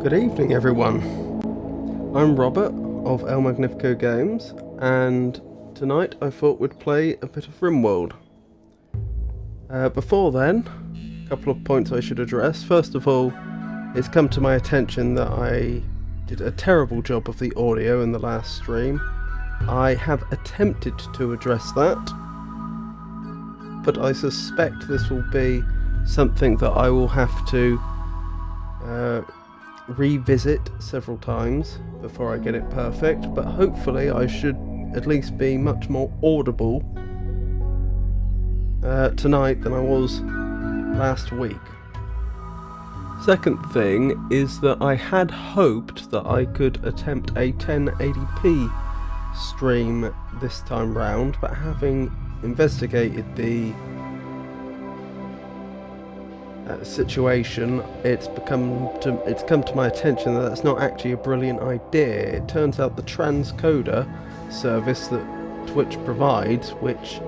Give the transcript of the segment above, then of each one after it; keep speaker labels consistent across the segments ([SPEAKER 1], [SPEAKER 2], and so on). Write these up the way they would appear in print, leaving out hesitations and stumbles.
[SPEAKER 1] Good evening, everyone. I'm Robert of El Magnifico Games, and tonight I thought we'd play a bit of RimWorld. Before then, a couple of points I should address. First of all, it's come to my attention that I did a terrible job of the audio in the last stream. I have attempted to address that, but I suspect this will be something that I will have to revisit several times before I get it perfect, but hopefully I should at least be much more audible tonight than I was last week. Second thing is that I had hoped that I could attempt a 1080p stream this time round, but having investigated the situation, it's come to my attention that that's not actually a brilliant idea. It turns out the transcoder service that Twitch provides, which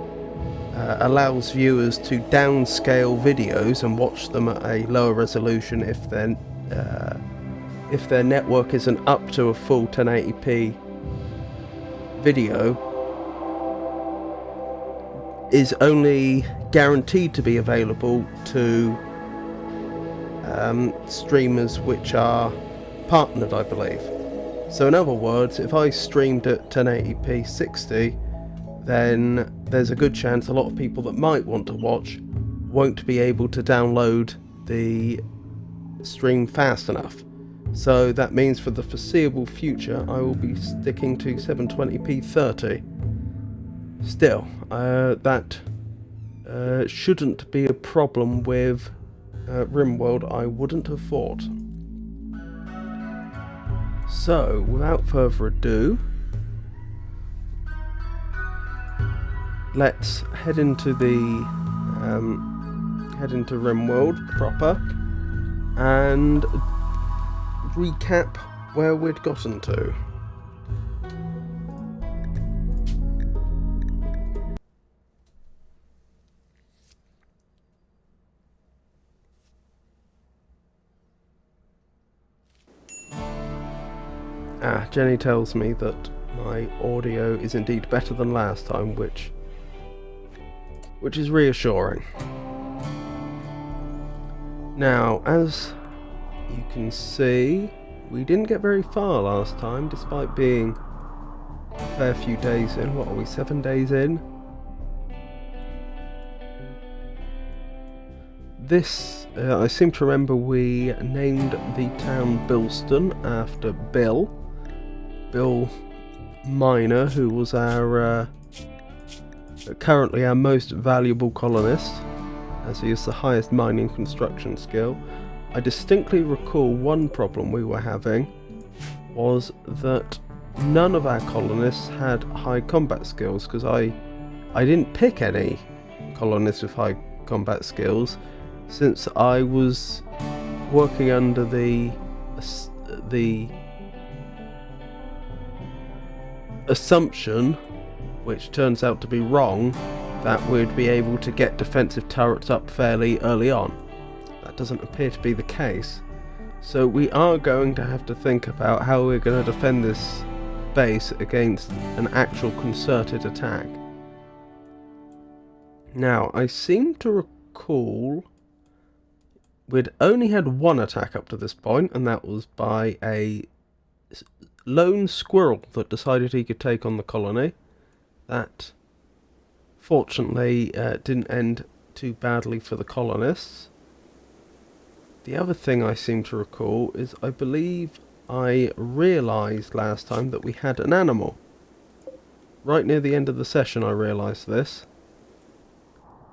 [SPEAKER 1] allows viewers to downscale videos and watch them at a lower resolution if their network isn't up to a full 1080p video, is only guaranteed to be available to streamers which are partnered, I believe. So in other words, if I streamed at 1080p 60, then there's a good chance a lot of people that might want to watch won't be able to download the stream fast enough. So that means for the foreseeable future I will be sticking to 720p 30. Still, that shouldn't be a problem with RimWorld, I wouldn't have thought. So, without further ado, let's head into RimWorld proper and recap where we'd gotten to. Jenny tells me that my audio is indeed better than last time, which is reassuring. Now, as you can see, we didn't get very far last time, despite being a fair few days in. What are we, 7 days in? This, I seem to remember we named the town Bilston after Bill Miner, who was our currently our most valuable colonist, as he is the highest mining construction skill. I distinctly recall one problem we were having was that none of our colonists had high combat skills, because I didn't pick any colonists with high combat skills, since I was working under the assumption, which turns out to be wrong, that we'd be able to get defensive turrets up fairly early on. That doesn't appear to be the case. So we are going to have to think about how we're going to defend this base against an actual concerted attack. Now, I seem to recall we'd only had one attack up to this point, and that was by a lone squirrel that decided he could take on the colony. That, fortunately, didn't end too badly for the colonists. The other thing I seem to recall is I believe I realised last time that we had an animal. Right near the end of the session I realised this.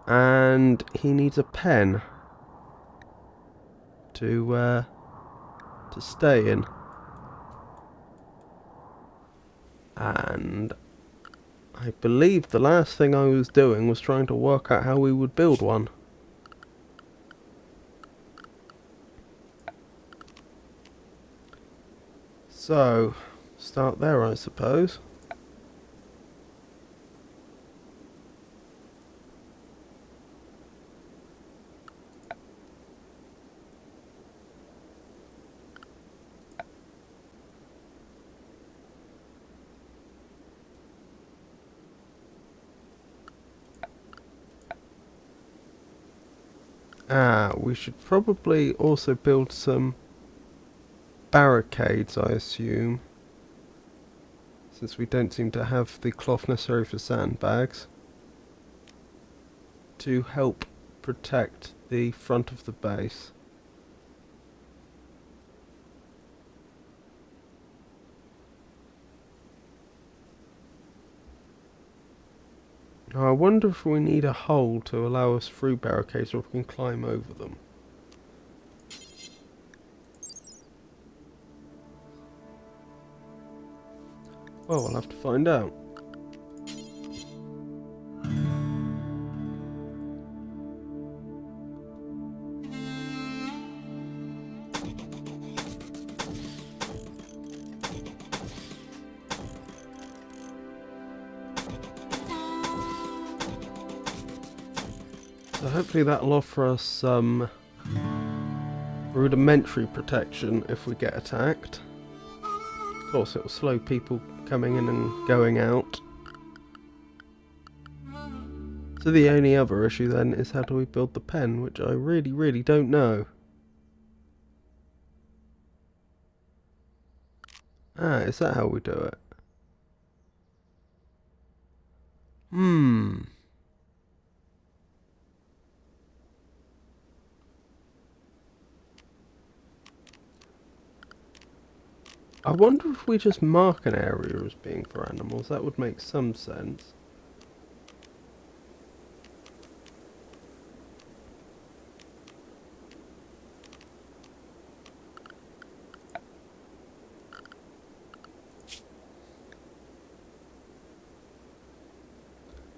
[SPEAKER 1] And he needs a pen to stay in. And I believe the last thing I was doing was trying to work out how we would build one. So, start there, I suppose. We should probably also build some barricades, I assume, since we don't seem to have the cloth necessary for sandbags, to help protect the front of the base. Now, I wonder if we need a hole to allow us through barricades, or if we can climb over them. Well, we'll have to find out. So hopefully that'll offer us some rudimentary protection if we get attacked. Of course, it will slow people coming in and going out. So the only other issue then is how do we build the pen, which I really don't know. Is that how we do it? I wonder if we just mark an area as being for animals. That would make some sense.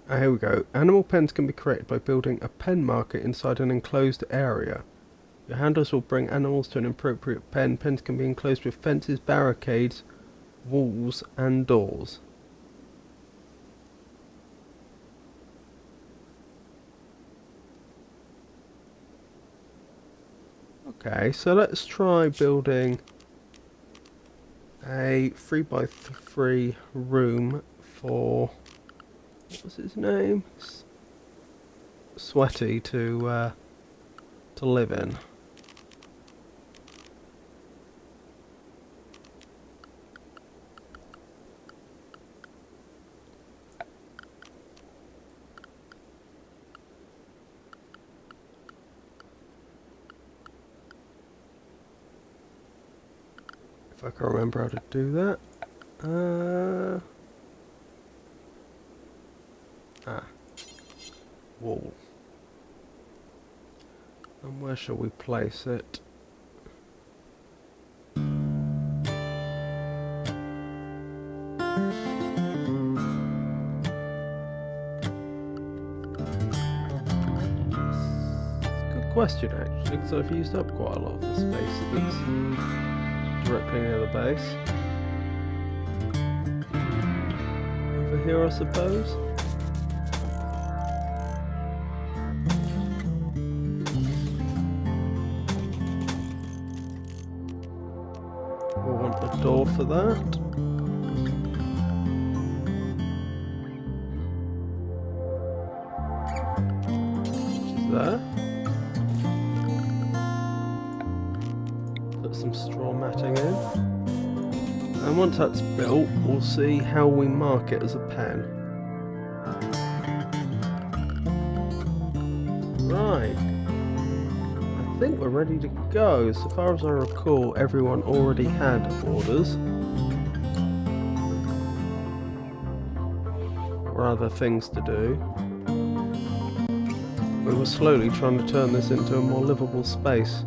[SPEAKER 1] Here we go. Animal pens can be created by building a pen marker inside an enclosed area. Your handlers will bring animals to an appropriate pen. Pens can be enclosed with fences, barricades, walls and doors. Okay, so let's try building a 3x3 room for, what was his name? Sweaty to live in. If I can remember how to do that. Wall. And where shall we place it? Good question actually, because I've used up quite a lot of the space that's directly near the base. Over here, I suppose. We'll want a door for that. Which is there. Put some straw matting in. And once that's built, we'll see how we mark it as a pen. Right. I think we're ready to go. So far as I recall, everyone already had orders. Or other things to do. We were slowly trying to turn this into a more livable space.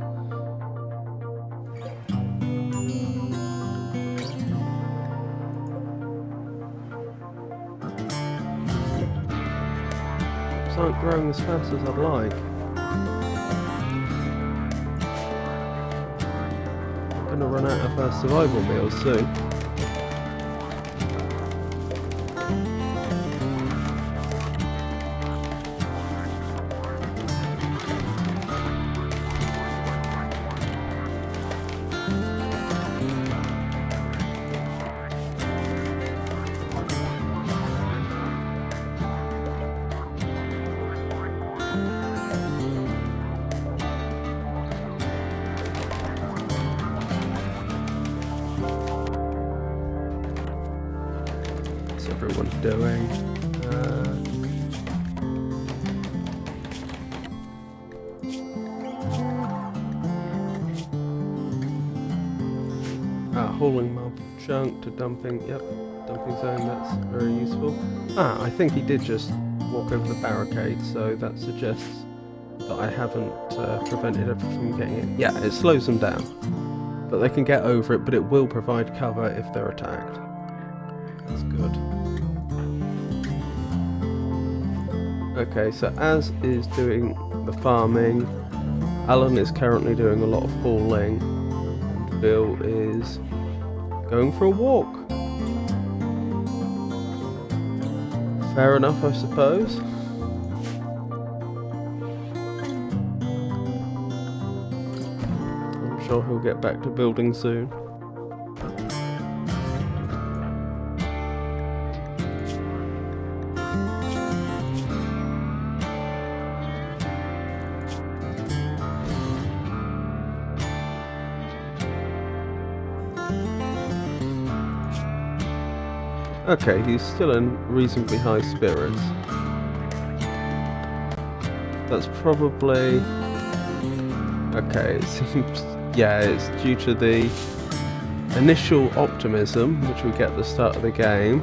[SPEAKER 1] Aren't growing as fast as I'd like. I'm gonna run out of survival meals soon. Everyone's doing. Hauling mob junk to dumping. Yep, dumping zone. That's very useful. I think he did just walk over the barricade, so that suggests that I haven't prevented it from getting in. Yeah, it slows them down, but they can get over it. But it will provide cover if they're attacked. That's good. Okay, so Az is doing the farming, Alan is currently doing a lot of hauling, and Bill is going for a walk. Fair enough, I suppose. I'm sure he'll get back to building soon. Okay, he's still in reasonably high spirits. That's probably... Okay, it seems... Yeah, it's due to the initial optimism, which we get at the start of the game.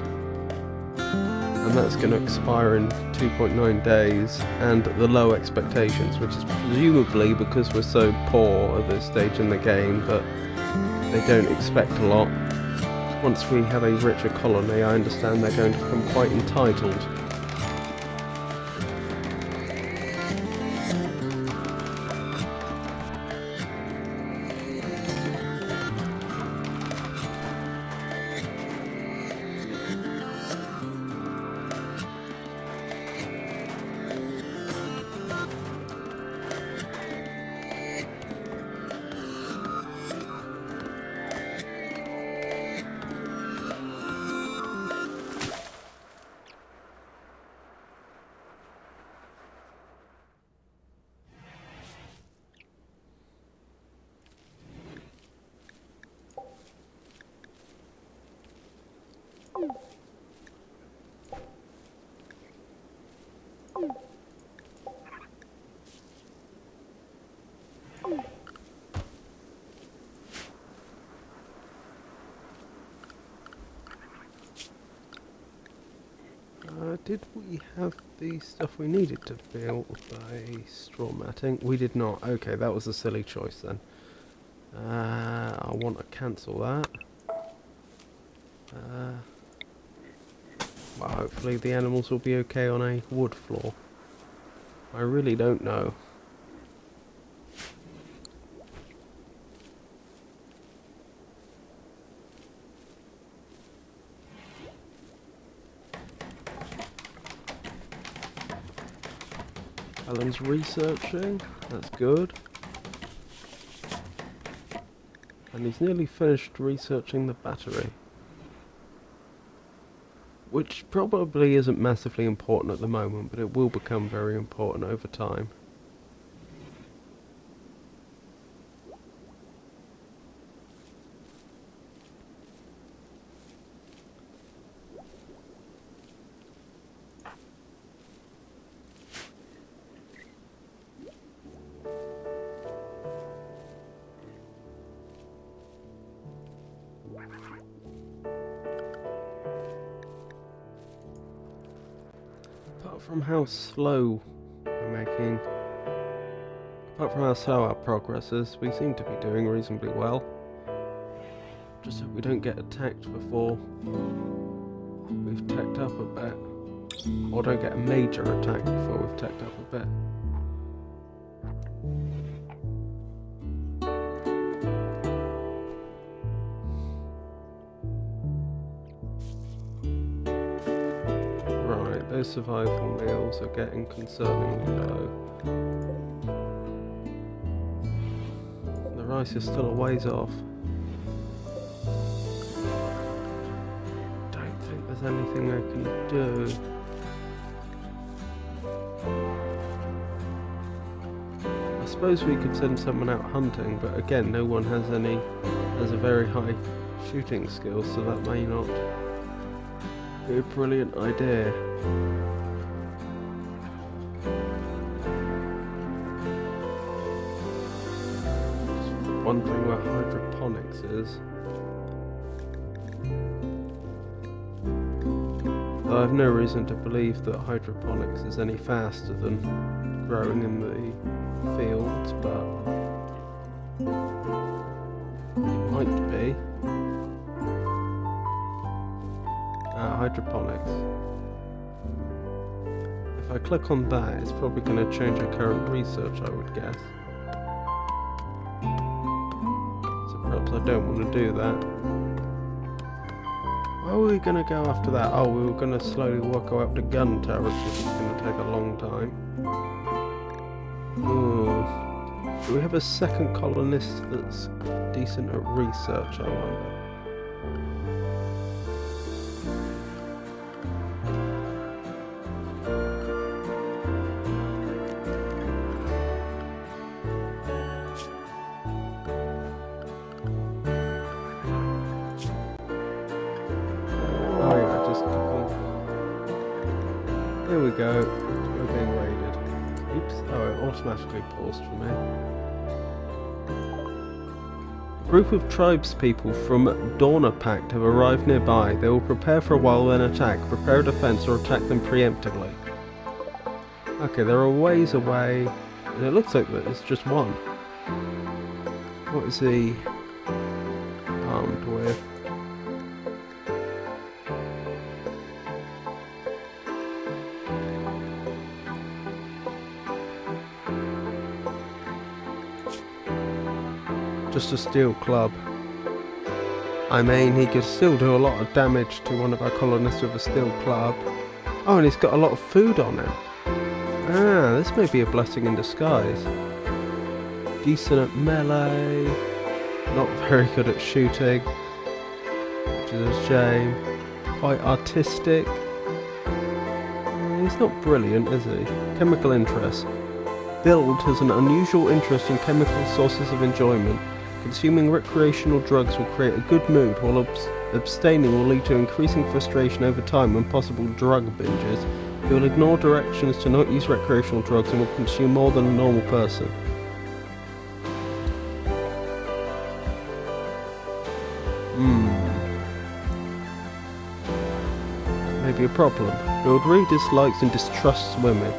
[SPEAKER 1] And that's going to expire in 2.9 days, and the low expectations, which is presumably because we're so poor at this stage in the game that they don't expect a lot. Once we have a richer colony, I understand they're going to become quite entitled. Did we have the stuff we needed to build a straw matting? We did not. Okay, that was a silly choice then. I want to cancel that. Well, hopefully the animals will be okay on a wood floor. I really don't know. Alan's researching, that's good. And he's nearly finished researching the battery. Which probably isn't massively important at the moment, but it will become very important over time. Apart from how slow our progress is, we seem to be doing reasonably well. Just hope we don't get attacked before we've teched up a bit. Or don't get a major attack before we've teched up a bit. Right, those survival meals are getting concerningly low. The rice is still a ways off. Don't think there's anything I can do. I suppose we could send someone out hunting, but again, no one has a very high shooting skill, so that may not be a brilliant idea. Just wondering where hydroponics is. Though I have no reason to believe that hydroponics is any faster than growing in the fields, but it might be. Hydroponics. If I click on that, it's probably going to change our current research, I would guess. So perhaps I don't want to do that. Why were we going to go after that? Oh, we were going to slowly work our way up to gun turrets, which is going to take a long time. Ooh. Do we have a second colonist that's decent at research, I wonder? Here we go, we're being raided. Oops, oh, it automatically paused for me. A group of tribespeople from Dorna Pact have arrived nearby. They will prepare for a while, then attack. Prepare a defense or attack them preemptively. Okay, they're a ways away, and it looks like it's just one. What is he armed with? Just a steel club. I mean, he could still do a lot of damage to one of our colonists with a steel club. Oh, and he's got a lot of food on him. Ah, this may be a blessing in disguise. Decent at melee, not very good at shooting, which is a shame. Quite artistic. He's not brilliant, is he? Chemical interest. Build has an unusual interest in chemical sources of enjoyment. Consuming recreational drugs will create a good mood, while abstaining will lead to increasing frustration over time and possible drug binges. He will ignore directions to not use recreational drugs and will consume more than a normal person. That may be a problem. Lord Reed dislikes and distrusts women.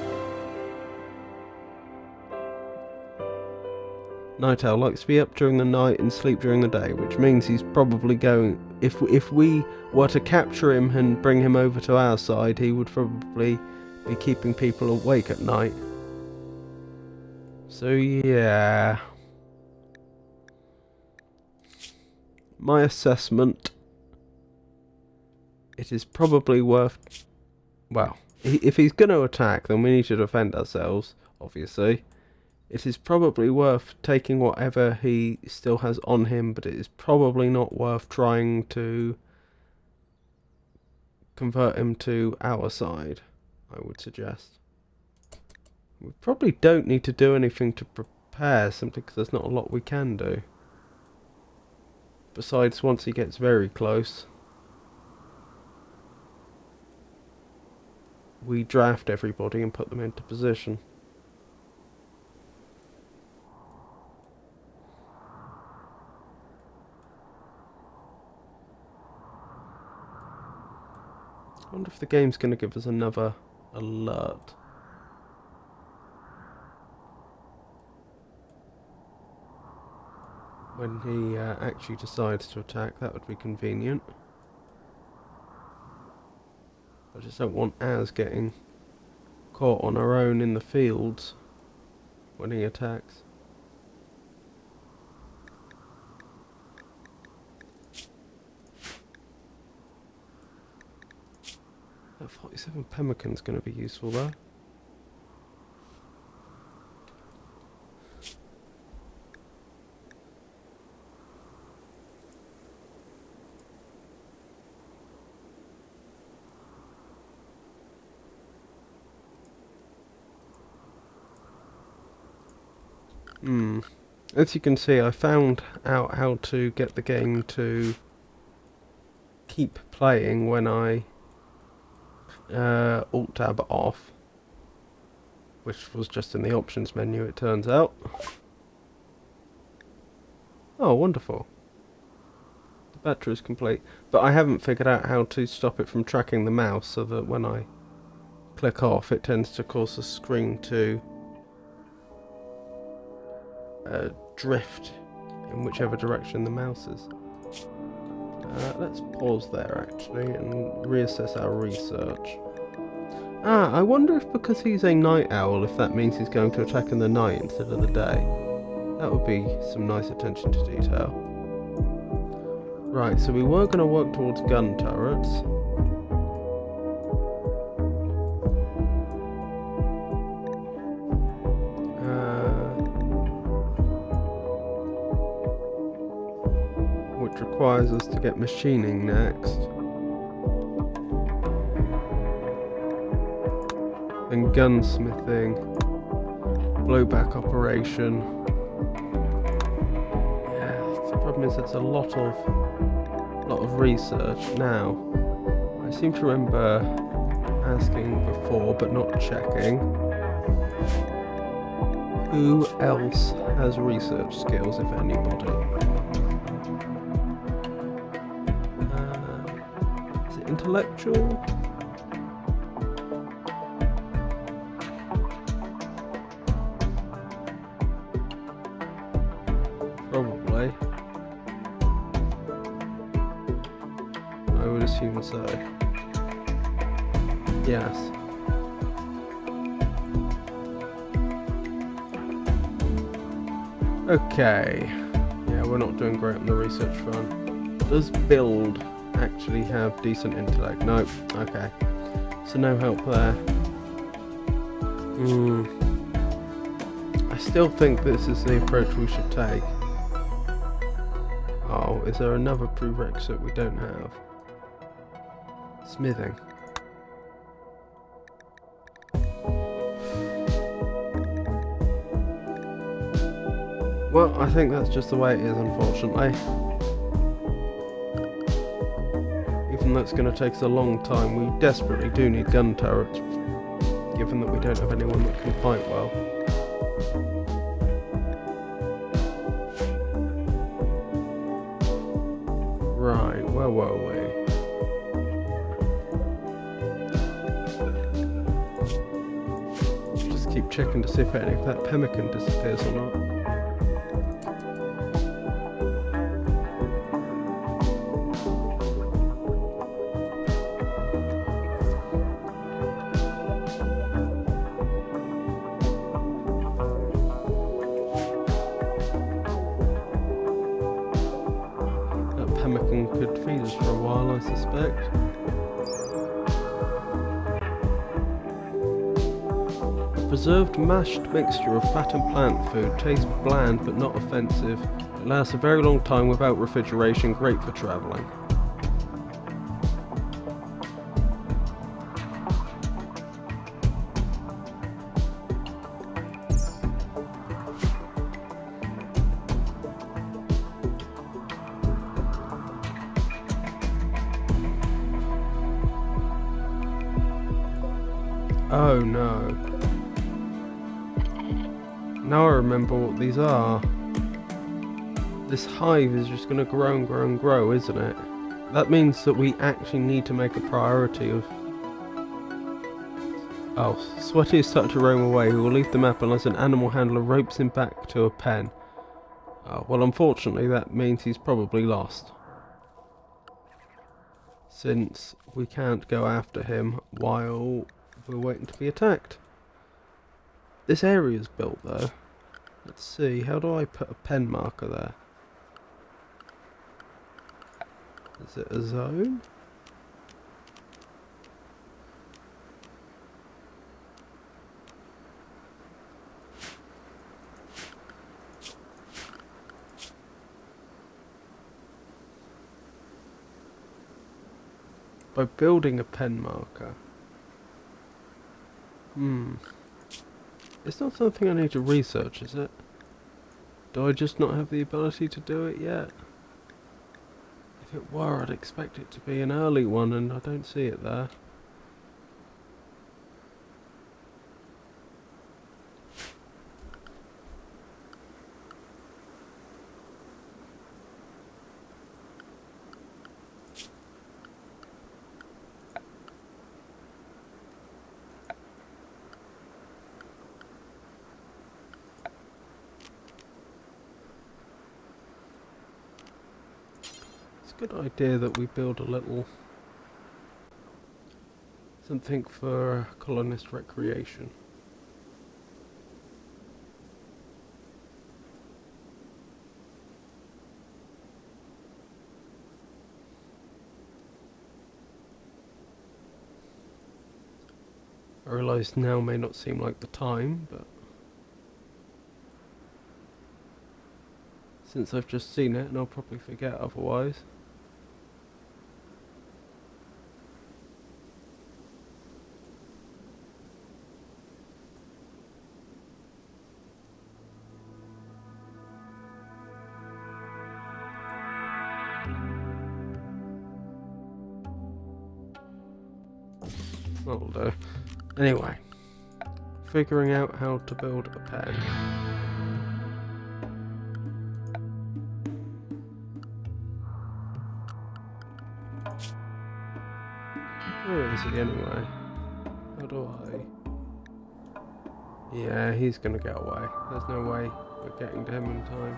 [SPEAKER 1] Night Owl likes to be up during the night and sleep during the day, which means he's probably going... If we were to capture him and bring him over to our side, he would probably be keeping people awake at night. So yeah... My assessment... It is probably worth... Well, if he's going to attack, then we need to defend ourselves, obviously. It is probably worth taking whatever he still has on him, but it is probably not worth trying to convert him to our side, I would suggest. We probably don't need to do anything to prepare, simply because there's not a lot we can do. Besides, once he gets very close, we draft everybody and put them into position. I wonder if the game's going to give us another alert. When he actually decides to attack, that would be convenient. I just don't want Az getting caught on her own in the fields when he attacks. That 47 pemmican's going to be useful though. As you can see, I found out how to get the game to keep playing when I Alt-Tab off, which was just in the options menu, it turns out. Oh, wonderful. The battery is complete. But I haven't figured out how to stop it from tracking the mouse, so that when I click off, it tends to cause the screen to drift in whichever direction the mouse is. Let's pause there actually and reassess our research. I wonder if because he's a night owl, if that means he's going to attack in the night instead of the day. That would be some nice attention to detail. Right, so we were going to work towards gun turrets. Which requires us to get machining next. Then gunsmithing, blowback operation. Yeah, the problem is it's a lot of research. Now, I seem to remember asking before, but not checking. Who else has research skills, if anybody? Is it intellectual? Probably. I would assume so. Yes. Okay. Yeah, we're not doing great on the research front. Does build actually have decent intellect? Nope. Okay. So no help there. I still think this is the approach we should take. Oh, is there another prerequisite we don't have? Smithing. Well, I think that's just the way it is, unfortunately. Even though it's going to take us a long time, we desperately do need gun turrets given that we don't have anyone that can fight well. Right, where were we? Just keep checking to see if any of that pemmican disappears or not. Pemmican could feed us for a while, I suspect. A preserved mashed mixture of fat and plant food tastes bland but not offensive. It lasts a very long time without refrigeration, great for travelling. Oh no. Now I remember what these are. This hive is just going to grow and grow and grow, isn't it? That means that we actually need to make a priority of... Oh, Sweaty is starting to roam away. We will leave the map unless an animal handler ropes him back to a pen. Oh, well, unfortunately that means he's probably lost. Since we can't go after him while we're waiting to be attacked. This area's built though. Let's see, how do I put a pen marker there? Is it a zone? By building a pen marker. It's not something I need to research, is it? Do I just not have the ability to do it yet? If it were, I'd expect it to be an early one, and I don't see it there. Good idea that we build a little something for colonist recreation. I realise now may not seem like the time, but since I've just seen it and I'll probably forget otherwise. That'll do. Anyway, figuring out how to build a pen. Where is he anyway? How do I... Yeah, he's gonna get away. There's no way we're getting to him in time.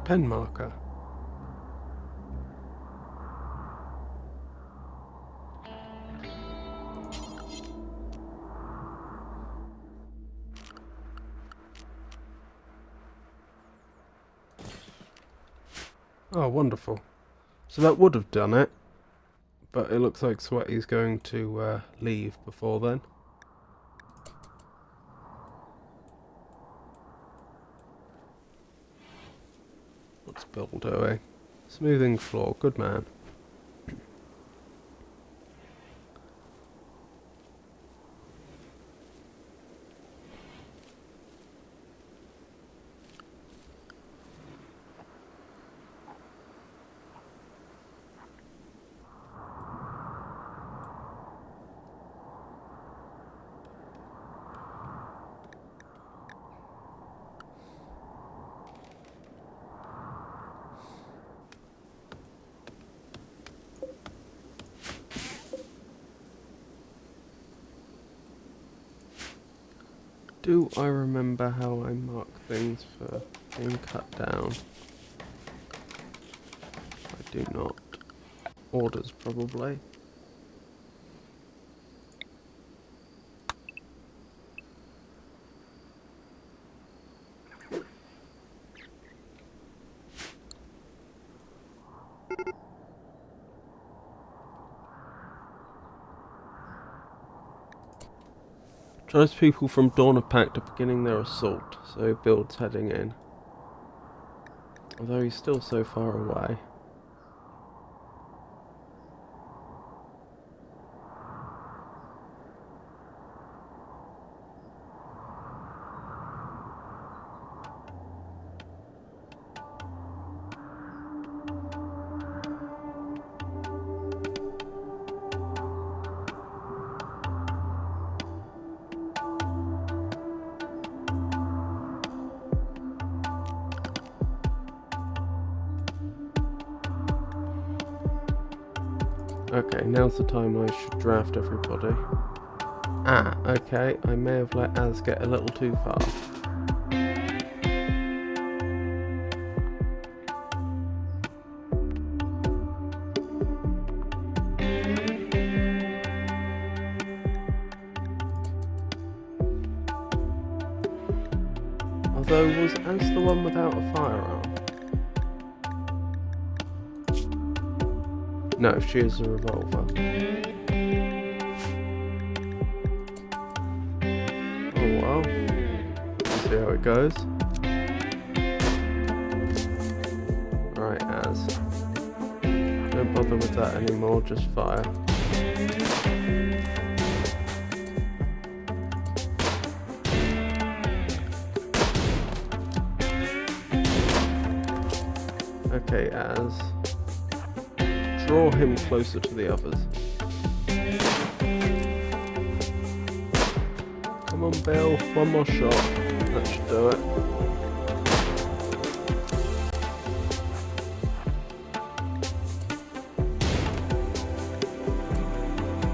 [SPEAKER 1] Pen marker. Oh, wonderful. So that would have done it, but it looks like Sweaty's going to leave before then. What's Bill doing? Smoothing floor, good man. Do I remember how I mark things for being cut down? I do not. Orders, probably. Tribes people from Dawn of Pact are beginning their assault, so Bill's heading in. Although he's still so far away. Okay, now's the time I should draft everybody. Ah, okay, I may have let Az get a little too far. Although, was Az the one without a firearm? No, she is a revolver. Oh well. Let's see how it goes. Right, Az. Don't bother with that anymore, just fire. Okay, Az. Draw him closer to the others. Come on, Bill. One more shot. That should do it.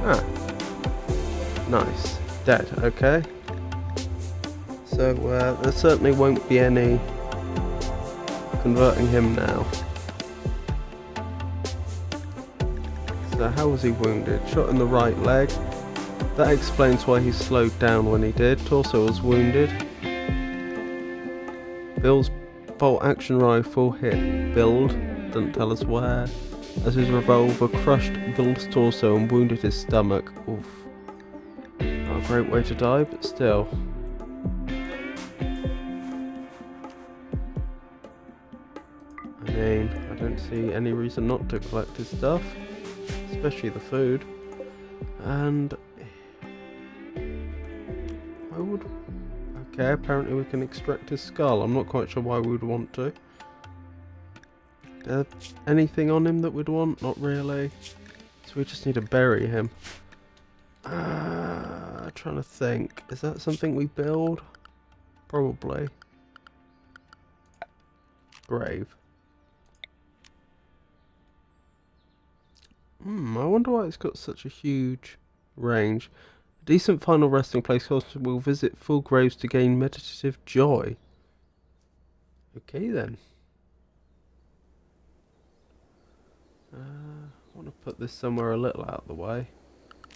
[SPEAKER 1] Ah. Nice. Dead. Okay. So, there certainly won't be any converting him now. So how was he wounded? Shot in the right leg. That explains why he slowed down when he did. Torso was wounded. Bill's bolt action rifle hit Build, doesn't tell us where, as his revolver crushed Bill's torso and wounded his stomach. Oof. Not a great way to die, but still. I mean, I don't see any reason not to collect his stuff. Especially the food. And I would... Okay, apparently we can extract his skull. I'm not quite sure why we would want to. Anything on him that we'd want? Not really. So we just need to bury him. Trying to think. Is that something we build? Probably. Grave. I wonder why it's got such a huge range. A decent final resting place will visit full graves to gain meditative joy. Okay then. I want to put this somewhere a little out of the way,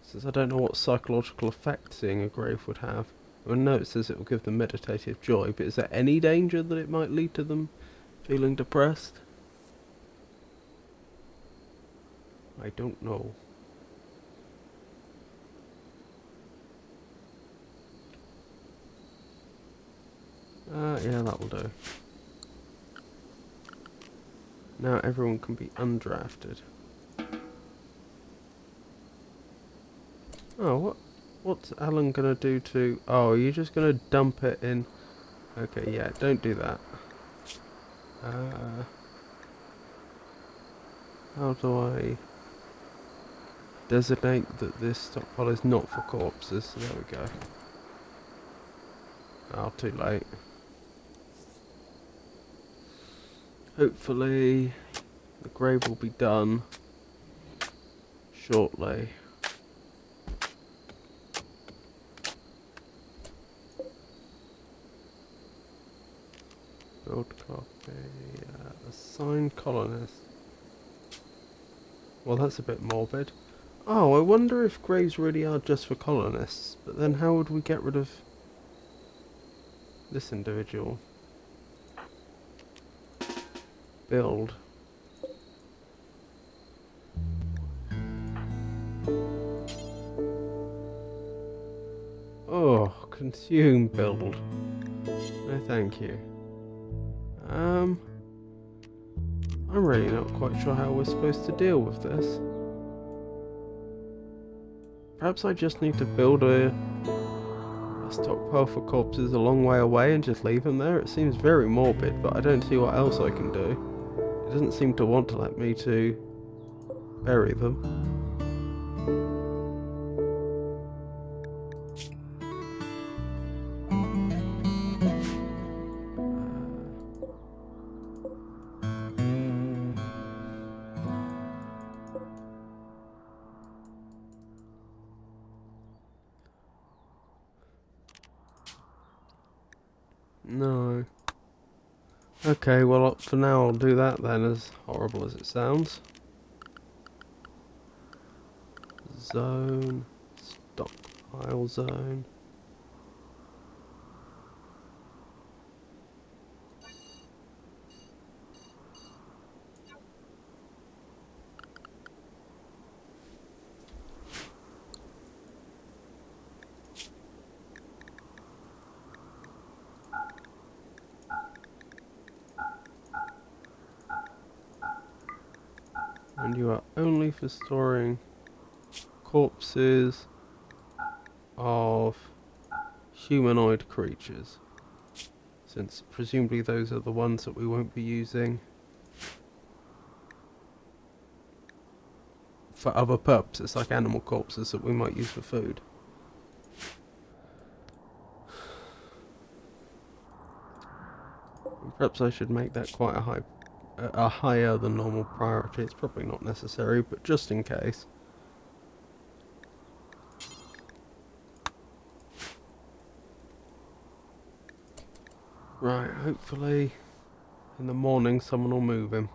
[SPEAKER 1] since I don't know what psychological effect seeing a grave would have. I know it says it will give them meditative joy, but is there any danger that it might lead to them feeling depressed? I don't know. Yeah, that'll do. Now everyone can be undrafted. Oh, what's Alan gonna do to... Oh, are you just gonna dump it in... Okay, yeah, don't do that. How do I designate that this stockpile is not for corpses? So there we go. Oh, too late. Hopefully the grave will be done shortly. Build copy. Assign colonists. Well, that's a bit morbid. Oh, I wonder if graves really are just for colonists. But then how would we get rid of this individual? Build. Oh, consume build. No, thank you. I'm really not quite sure how we're supposed to deal with this. Perhaps I just need to build a stockpile for corpses a long way away and just leave them there. It seems very morbid, but I don't see what else I can do. It doesn't seem to want to let me to bury them. No. Okay, well for now I'll do that then, as horrible as it sounds. Zone. Stockpile zone. And you are only for storing corpses of humanoid creatures, since presumably those are the ones that we won't be using for other purposes, like animal corpses that we might use for food. Perhaps I should make that quite a higher than normal priority. It's probably not necessary, but just in case. Right, hopefully in the morning someone will move him.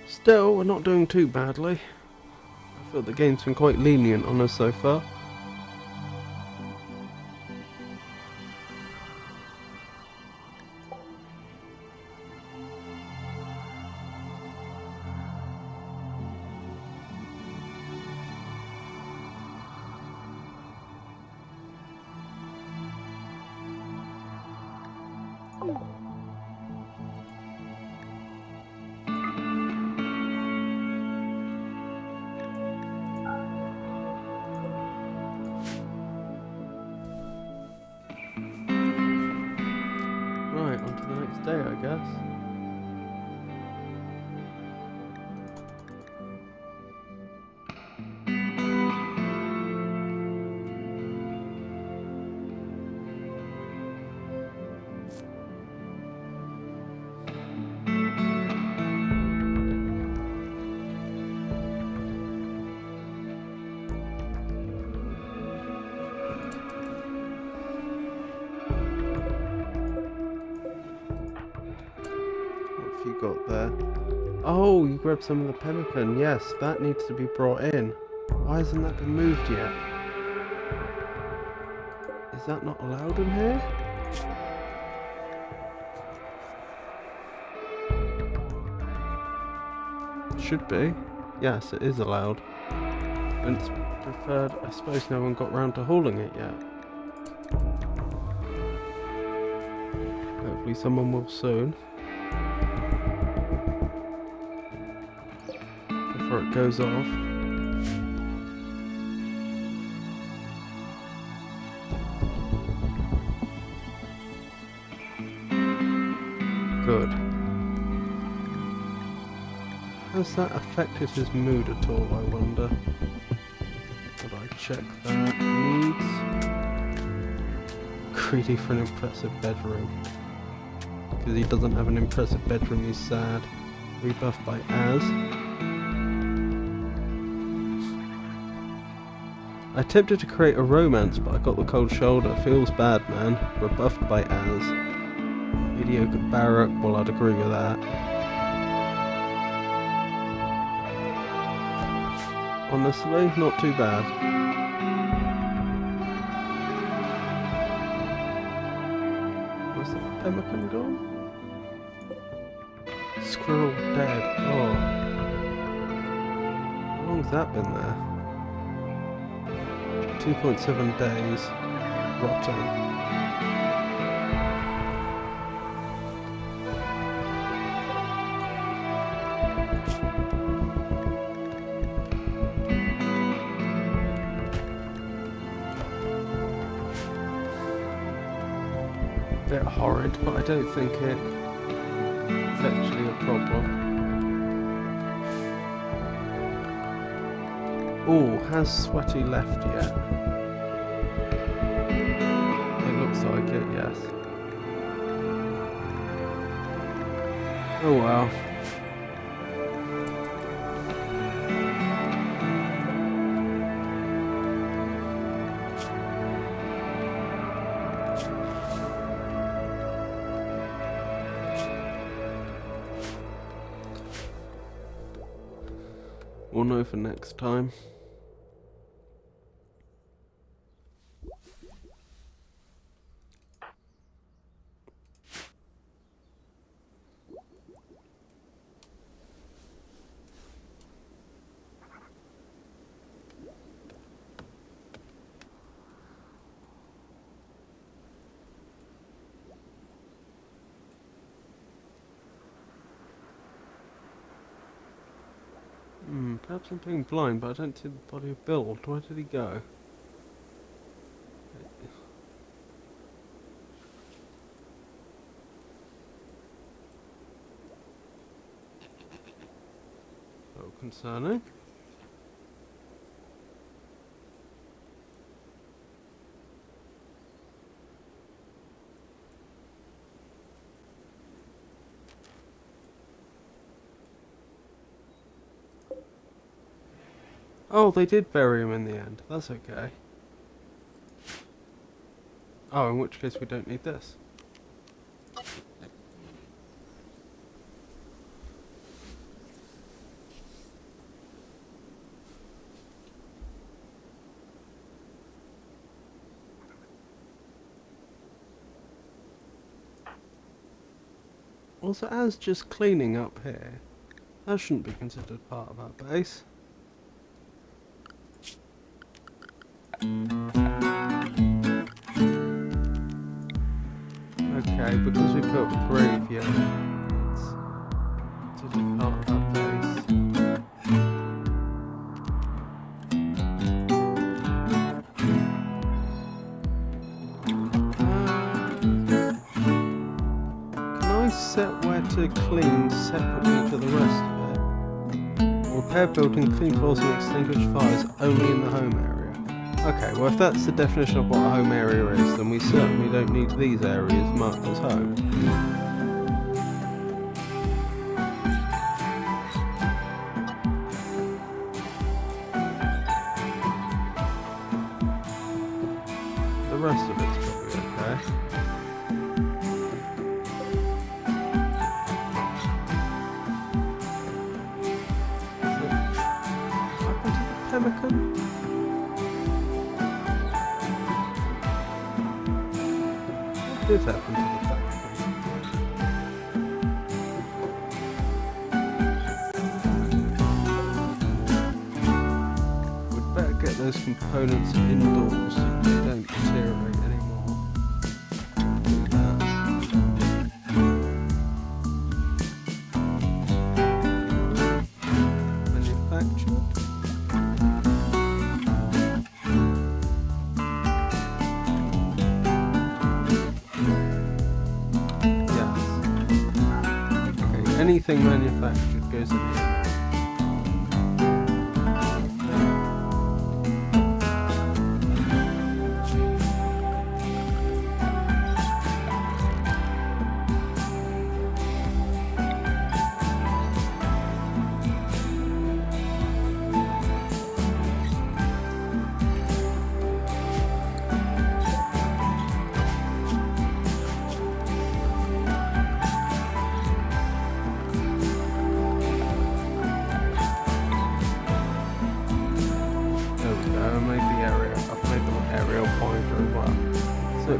[SPEAKER 1] Still, we're not doing too badly. I feel the game's been quite lenient on us so far. Right, on to the next day, I guess. You got there? Oh, you grabbed some of the pemmican. Yes, that needs to be brought in. Why hasn't that been moved yet? Is that not allowed in here? Should be. Yes, it is allowed. And it's preferred. I suppose no one got round to hauling it yet. Hopefully someone will soon. Before it goes off. Good. Has that affected his mood at all, I wonder? Could I check that? Needs? greedy for an impressive bedroom. Because he doesn't have an impressive bedroom, he's sad. Rebuffed by Az. I attempted to create a romance, but I got the cold shoulder. Feels bad, man. Rebuffed by Az. Mediocre Barak, well, I'd agree with that. Honestly, not too bad. Was the pemmican gone? Squirrel dead. Oh. How long's that been there? 2.7 days. Rotten. Bit horrid, but I don't think it's actually a problem. Oh, has Sweaty left yet? It looks like it, yes. Oh well. We'll know for next time. Perhaps I'm being blind, but I don't see the body of Bill. Where did he go? A little concerning. Oh, they did bury him in the end. That's okay. Oh, in which case we don't need this. Also, as just cleaning up here, that shouldn't be considered part of our base. Okay, because we put a graveyard, it's considered part of our base. Can I set where to clean separately to the rest of it? Repair building, clean floors and extinguish fires only in the home area. Okay, well if that's the definition of what a home area is, then we certainly don't need these areas marked as home. The rest of it's probably okay. What happened to the pemmican? What did happen to the pemmican? We'd better get those components indoors so they don't deteriorate anymore. Do that. Manufactured. Anything manufactured goes in here.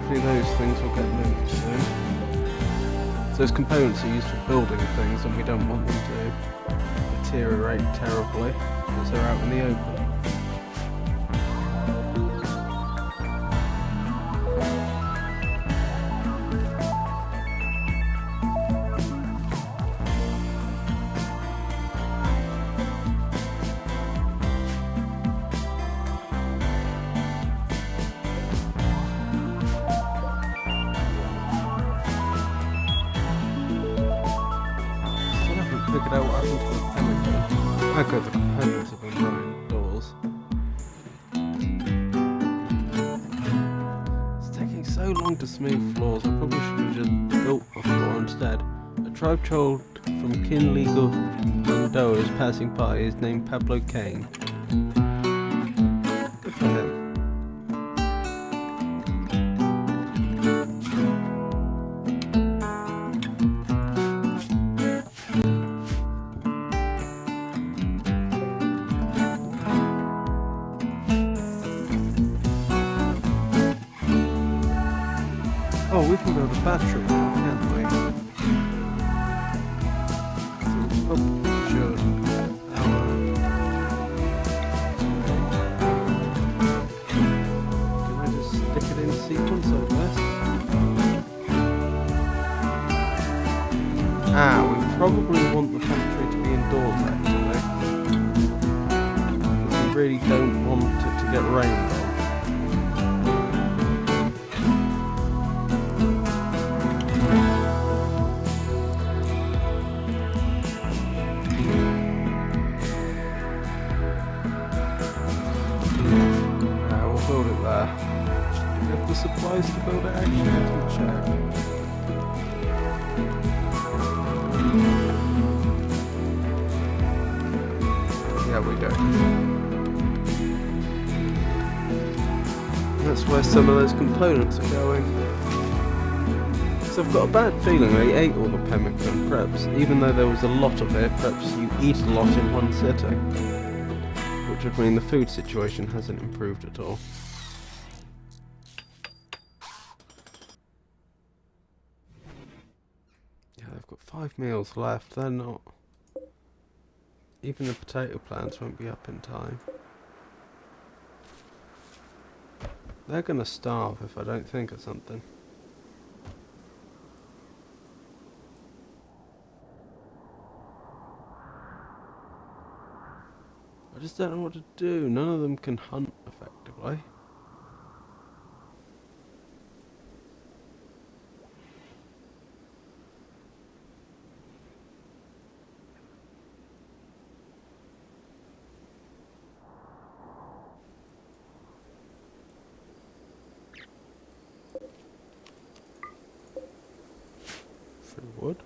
[SPEAKER 1] hopefully those things will get moved soon. So those components are used for building things and we don't want them to deteriorate terribly because they're out in the open. Figured out what happened to the pelican. Okay, the components have been running indoors. It's taking so long to smooth floors, I probably should have just built a floor instead. A tribe child from Kin League of Mondoa is passing by. His name Pablo Kane. Good for him. Oh, we can build a battery now, can't we? So we probably should power. Can I just stick it in sequence like this? We probably want the factory to be indoors actually. Because we really don't want it to get rained on. Build it there. Do we have the supplies to build it actually? Let's check. Yeah, we do. That's where some of those components are going. So I've got a bad feeling they ate all the pemmican. Perhaps, even though there was a lot of it, perhaps you eat a lot in one sitting. Which would mean the food situation hasn't improved at all. Yeah, they've got 5 meals left. They're not... Even the potato plants won't be up in time. They're gonna starve if I don't think of something. I just don't know what to do. None of them can hunt effectively. Free wood.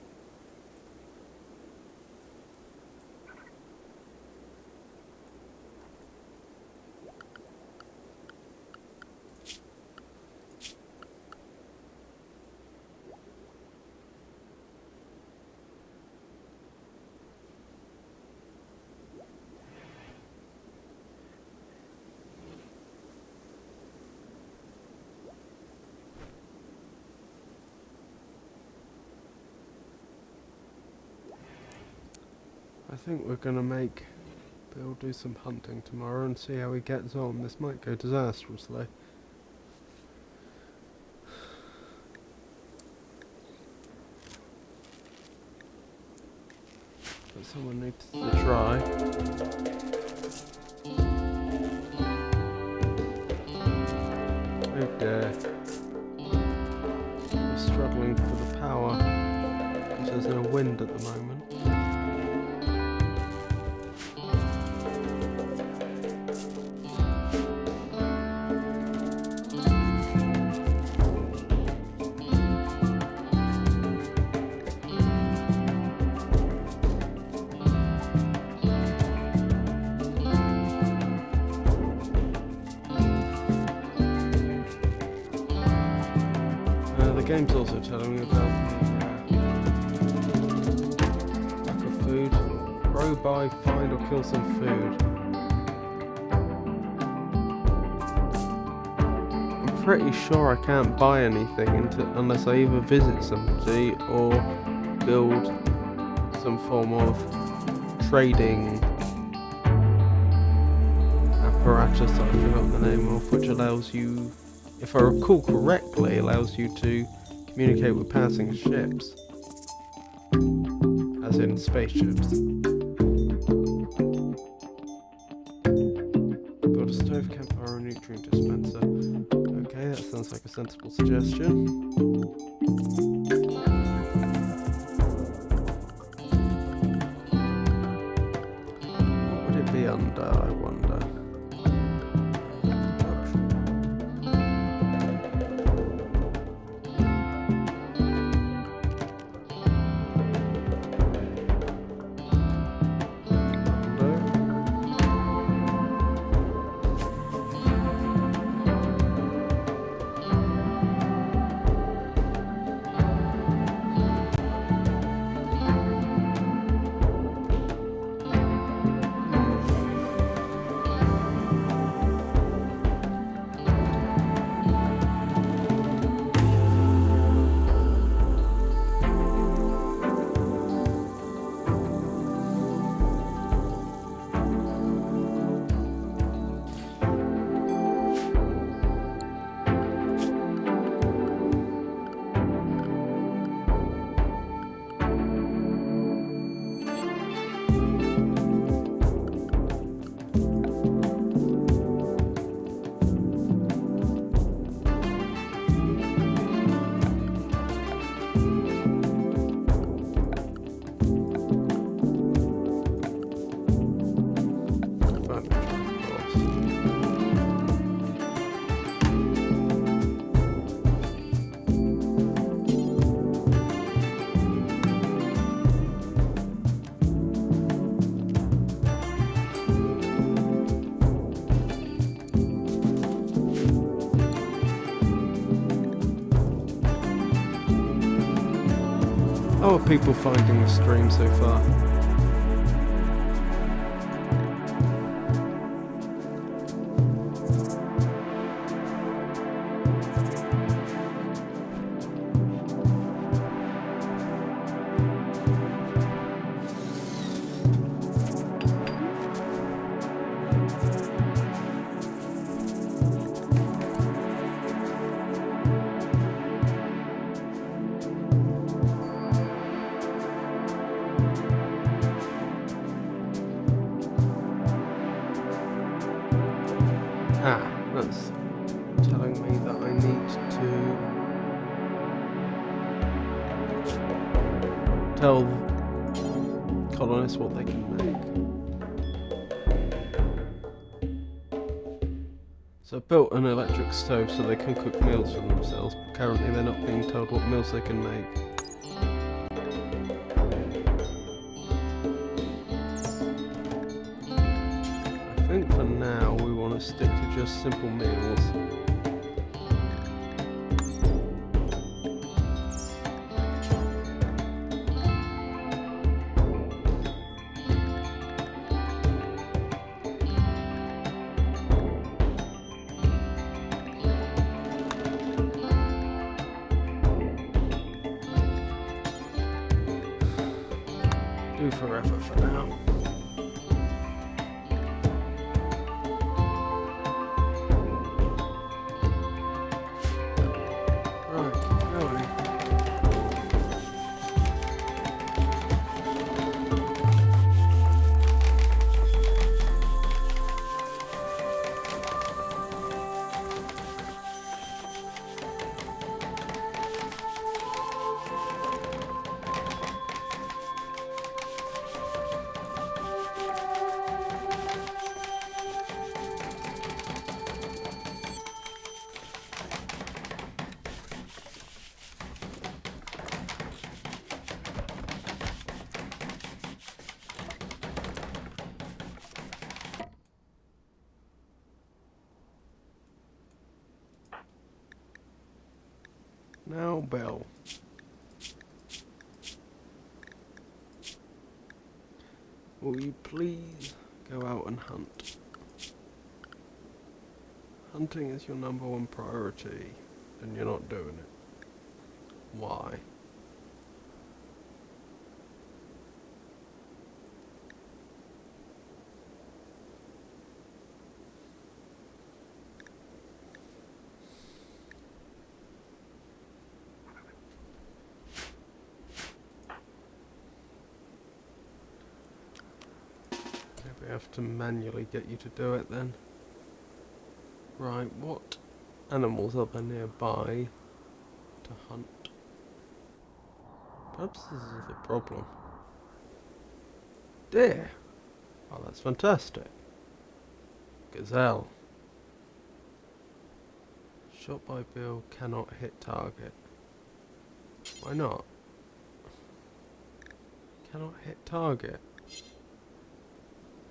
[SPEAKER 1] I think we're gonna make Bill do some hunting tomorrow and see how he gets on. This might go disastrously. But someone needs to try. Oh dear. We're struggling for the power because there's no wind at the moment. The game's also telling me about the lack of food. Grow, buy, find or kill some food. I'm pretty sure I can't buy anything unless I either visit somebody or build some form of trading apparatus that I forgot the name of, which allows you, if I recall correctly, allows you to communicate with passing ships, as in spaceships. Build a stove, campfire, and nutrient dispenser. Okay, that sounds like a sensible suggestion. What would it be under, I wonder? How are people finding the stream so far? That's telling me that I need to tell colonists what they can make. So I built an electric stove so they can cook meals for themselves, but currently they're not being told what meals they can make. I think for now we want to stick to just simple meals. Do forever for now. Now, Belle. Will you please go out and hunt? Hunting is your number one priority, and you're not doing it. Why? Maybe I have to manually get you to do it then. Right, what animals are there nearby to hunt? Perhaps this is the problem. Deer! Oh, that's fantastic. Gazelle. Shot by bill, cannot hit target. Why not? Cannot hit target.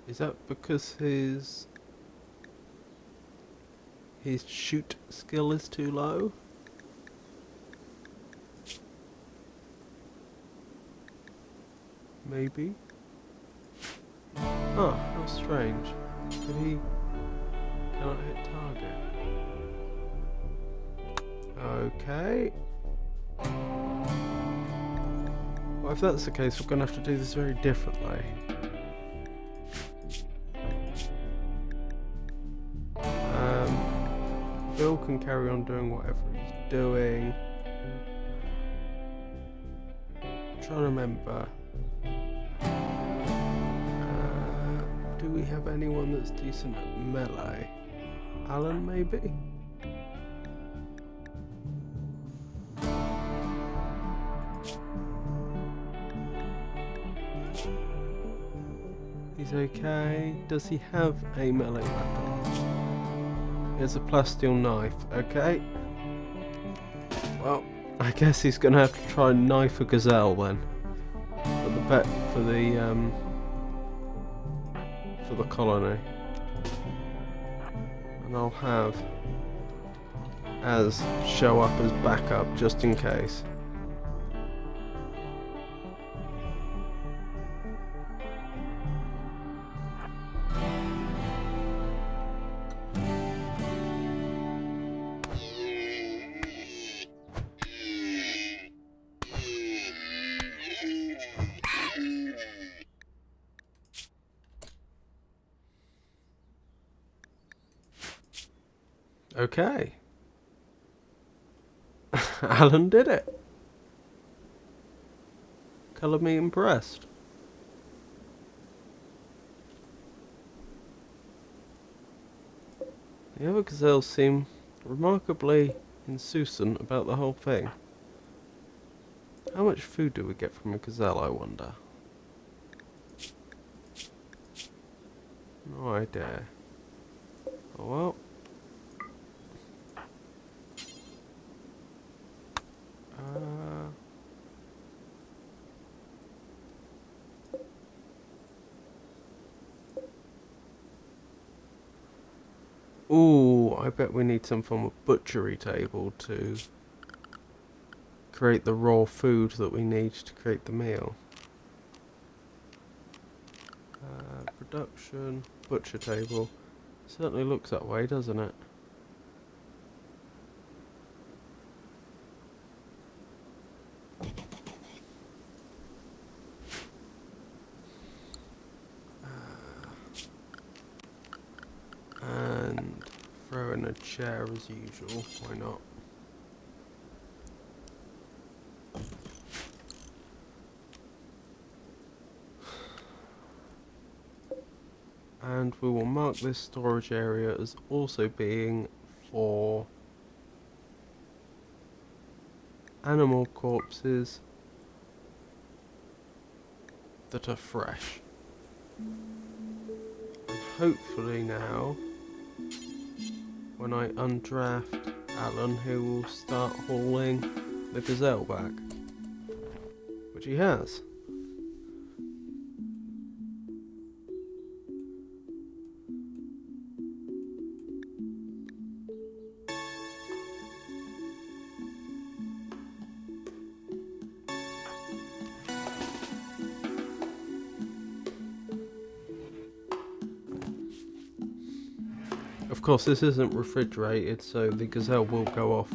[SPEAKER 1] Is that because his shoot skill is too low? Maybe. Oh, how strange. But he cannot hit target. Okay. Well, if that's the case, we're going to have to do this very differently. Bill can carry on doing whatever he's doing. I'm trying to remember. Do we have anyone that's decent at melee? Alan, maybe? He's okay. Does he have a melee weapon? He has a plasteel knife. Okay. Well, I guess he's gonna have to try and knife a gazelle then. For the colony. And I'll have Az show up as backup just in case. Okay. Alan did it. Colour me impressed. The other gazelles seem remarkably insouciant about the whole thing. How much food do we get from a gazelle, I wonder? No idea. Oh well. Ooh, I bet we need some form of butchery table to create the raw food that we need to create the meal. Production, butcher table. Certainly looks that way, doesn't it? And throw in a chair as usual, why not? And we will mark this storage area as also being for animal corpses that are fresh. And hopefully now, when I undraft Alan, he will start hauling the gazelle back. Which he has. Of Of course, this isn't refrigerated, so the gazelle will go off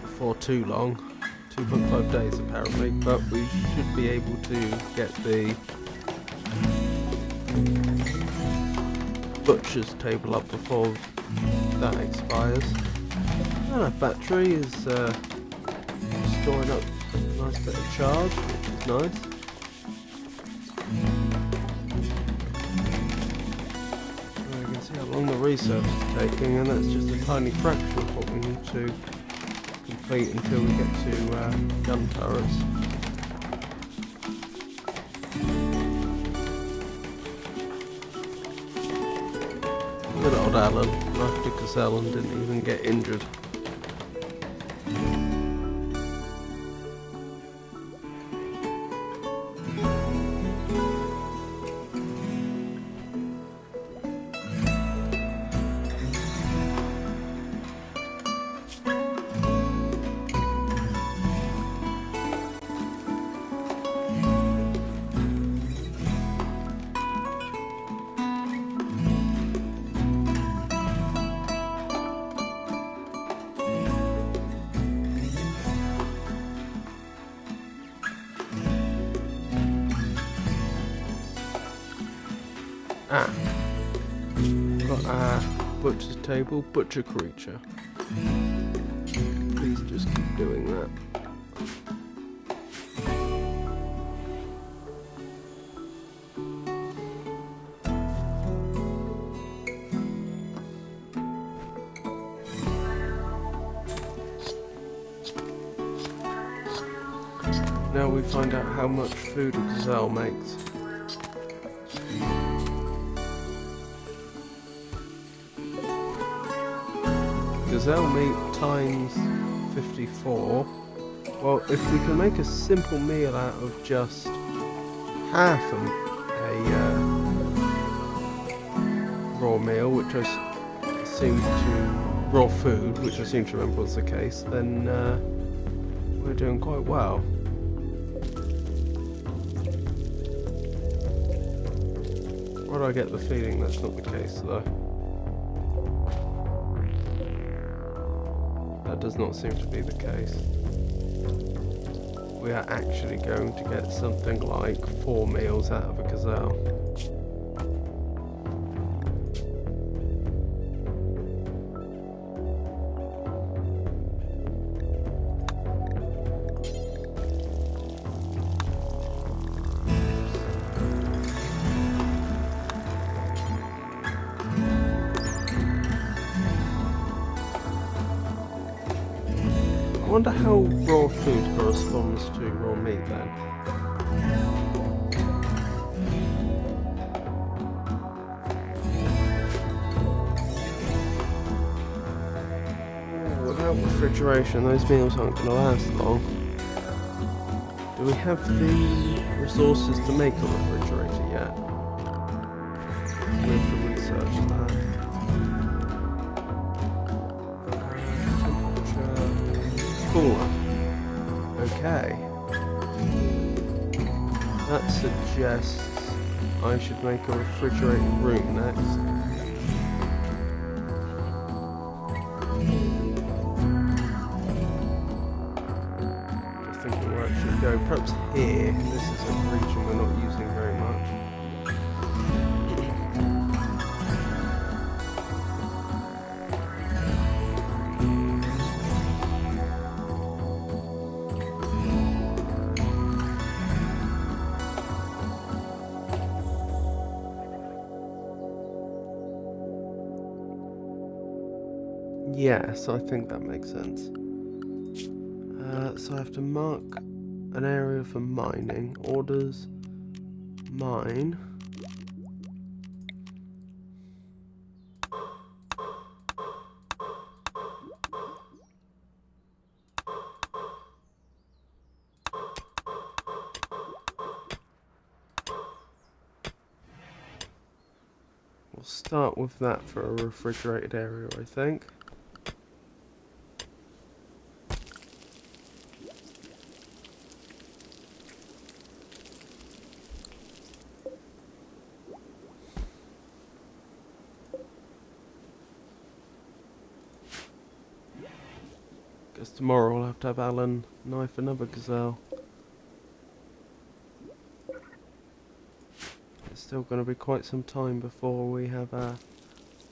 [SPEAKER 1] before too long. 2.5 days apparently, but we should be able to get the butcher's table up before that expires. And our battery is storing up a nice bit of charge, which is nice. And you can see how long the research is taking, and that's just a tiny fraction of what we need to complete until we get to gun turrets. Good old Alan, knifed a gazelle and didn't even get injured. Got our butcher's table, butcher creature. Please just keep doing that. Now we find out how much food a gazelle makes. Gazelle meat times 54. Well, if we can make a simple meal out of just half a raw meal, which I seem to raw food, which I seem to remember was the case, then we're doing quite well. Why do I get the feeling that's not the case, though? That does not seem to be the case. We are actually going to get something like 4 meals out of a gazelle. I wonder how raw food corresponds to raw meat then. Without refrigeration, those meals aren't going to last long. Do we have the resources to make a refrigerator yet? We have to research that. Okay. That suggests I should make a refrigerated room next. Just thinking where it should go. Perhaps here. This is a region we're not using very much. Yes, I think that makes sense. So I have to mark an area for mining. Orders, mine. We'll start with that for a refrigerated area, I think. Guess tomorrow we'll have to have Alan knife another gazelle. It's still going to be quite some time before we have a...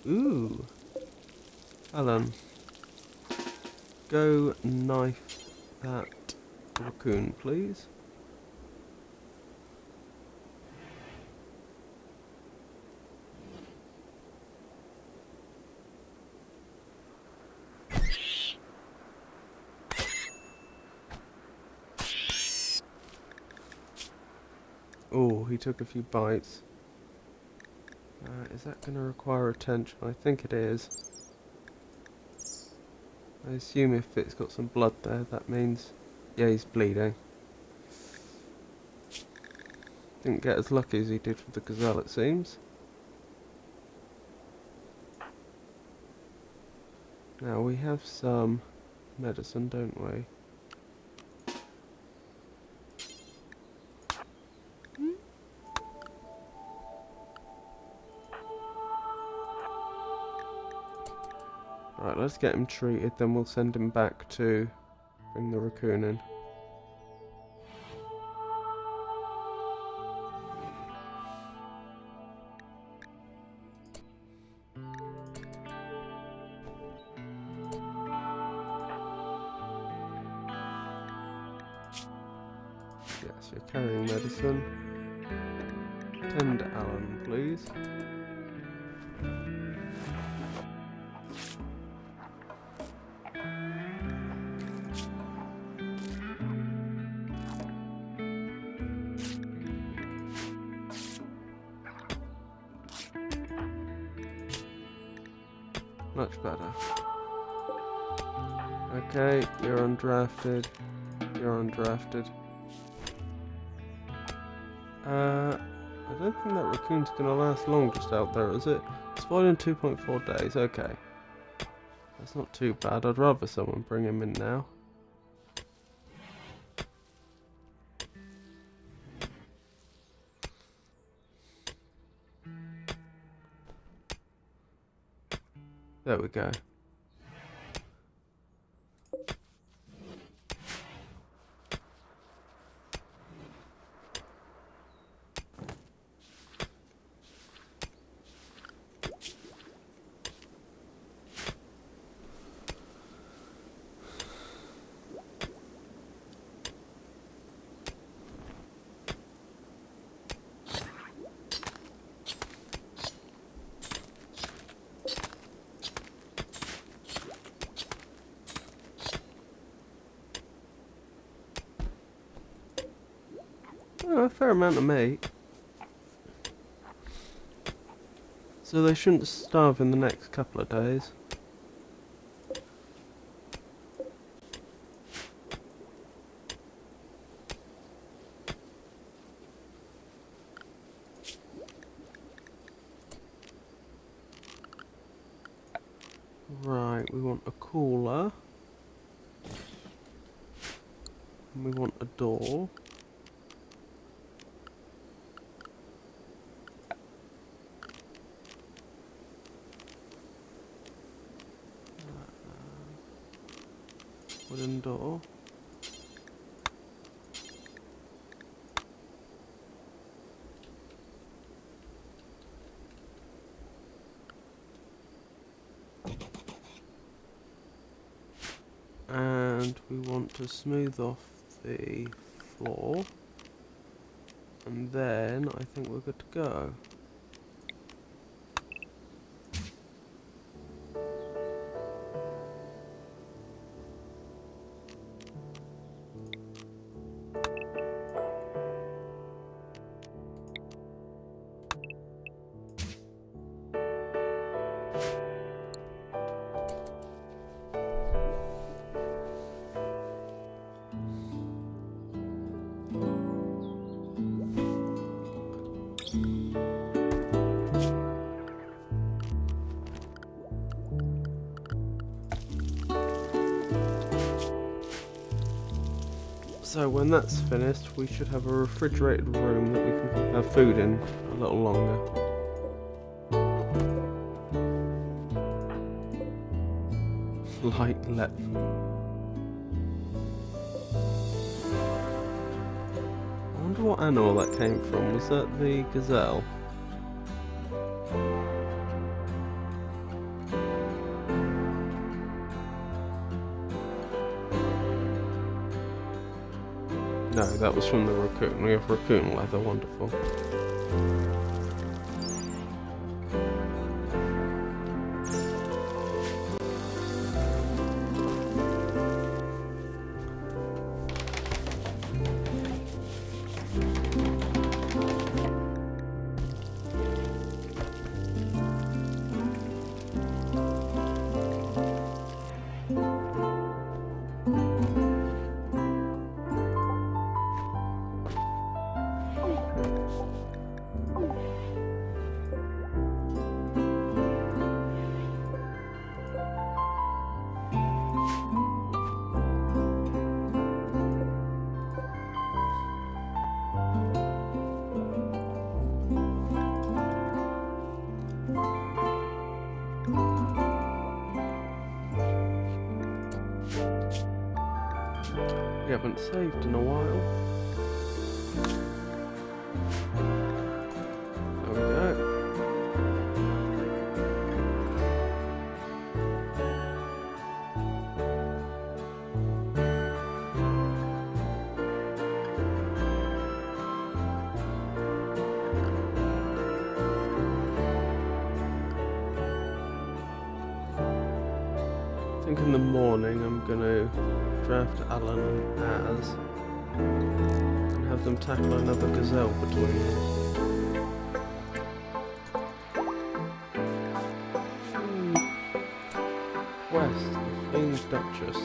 [SPEAKER 1] Ooh! Alan, go knife that raccoon, please. Oh, he took a few bites. Is that going to require attention? I think it is. I assume if it's got some blood there, that means... Yeah, he's bleeding. Didn't get as lucky as he did with the gazelle, it seems. Now, we have some medicine, don't we? Right, let's get him treated, then we'll send him back to bring the raccoon in. Yes, you're carrying medicine. Tend Alan, please. Much better. Okay, you're undrafted. You're undrafted. I don't think that raccoon's gonna last long just out there, is it? Spoiled in 2.4 days, okay. That's not too bad. I'd rather someone bring him in now. There we go. Oh, a fair amount of meat. So they shouldn't starve in the next couple of days. Right, we want a cooler. And we want a door. Wooden door. And we want to smooth off the floor. And then I think we're good to go. So when that's finished, we should have a refrigerated room that we can have food in a little longer. Light let. wonder what animal that came from. Was that the gazelle? No, that was from the raccoon. We have raccoon leather, wonderful. We haven't saved in a while. There we go. I think in the morning I'm gonna draft Alan and Az and have them tackle another gazelle between them. West, the Queen's Duchess.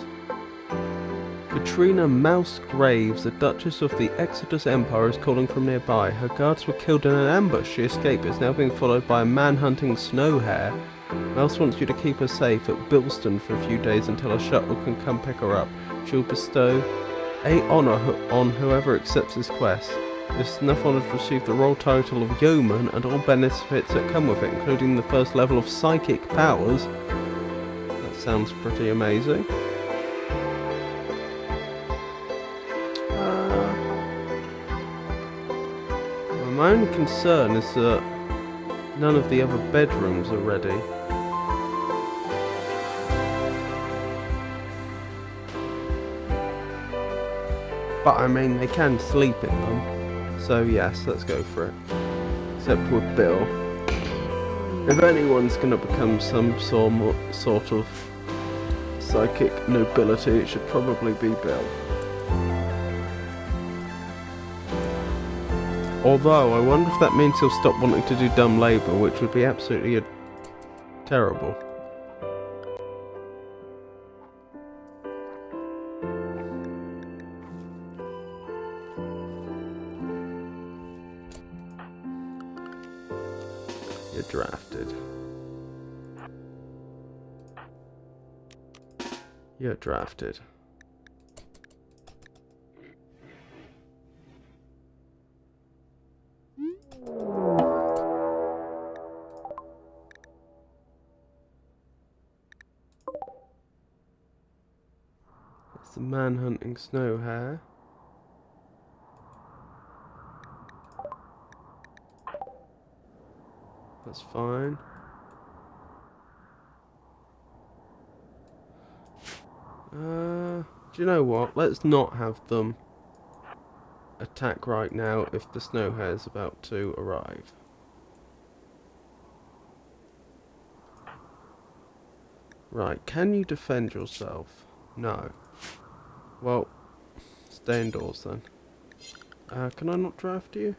[SPEAKER 1] Katrina Mouse Graves, the Duchess of the Exodus Empire, is calling from nearby. Her guards were killed in an ambush. She escaped, is now being followed by a man-hunting snow hare. Mouse wants you to keep her safe at Bilston for a few days until a shuttle can come pick her up. She will bestow a honour on whoever accepts this quest. This snuff honours receive the royal title of Yeoman and all benefits that come with it, including the first level of psychic powers. That sounds pretty amazing. My only concern is that none of the other bedrooms are ready. But I mean, they can sleep in them. So yes, let's go for it. Except with Bill. If anyone's going to become some sort of psychic nobility, it should probably be Bill. Although, I wonder if that means he'll stop wanting to do dumb labour, which would be absolutely terrible. You're drafted. You're drafted. It's the man-hunting snow hare. That's fine. Do you know what? Let's not have them attack right now if the snow hare is about to arrive. Right, can you defend yourself? No. Well, stay indoors then. Can I not draft you?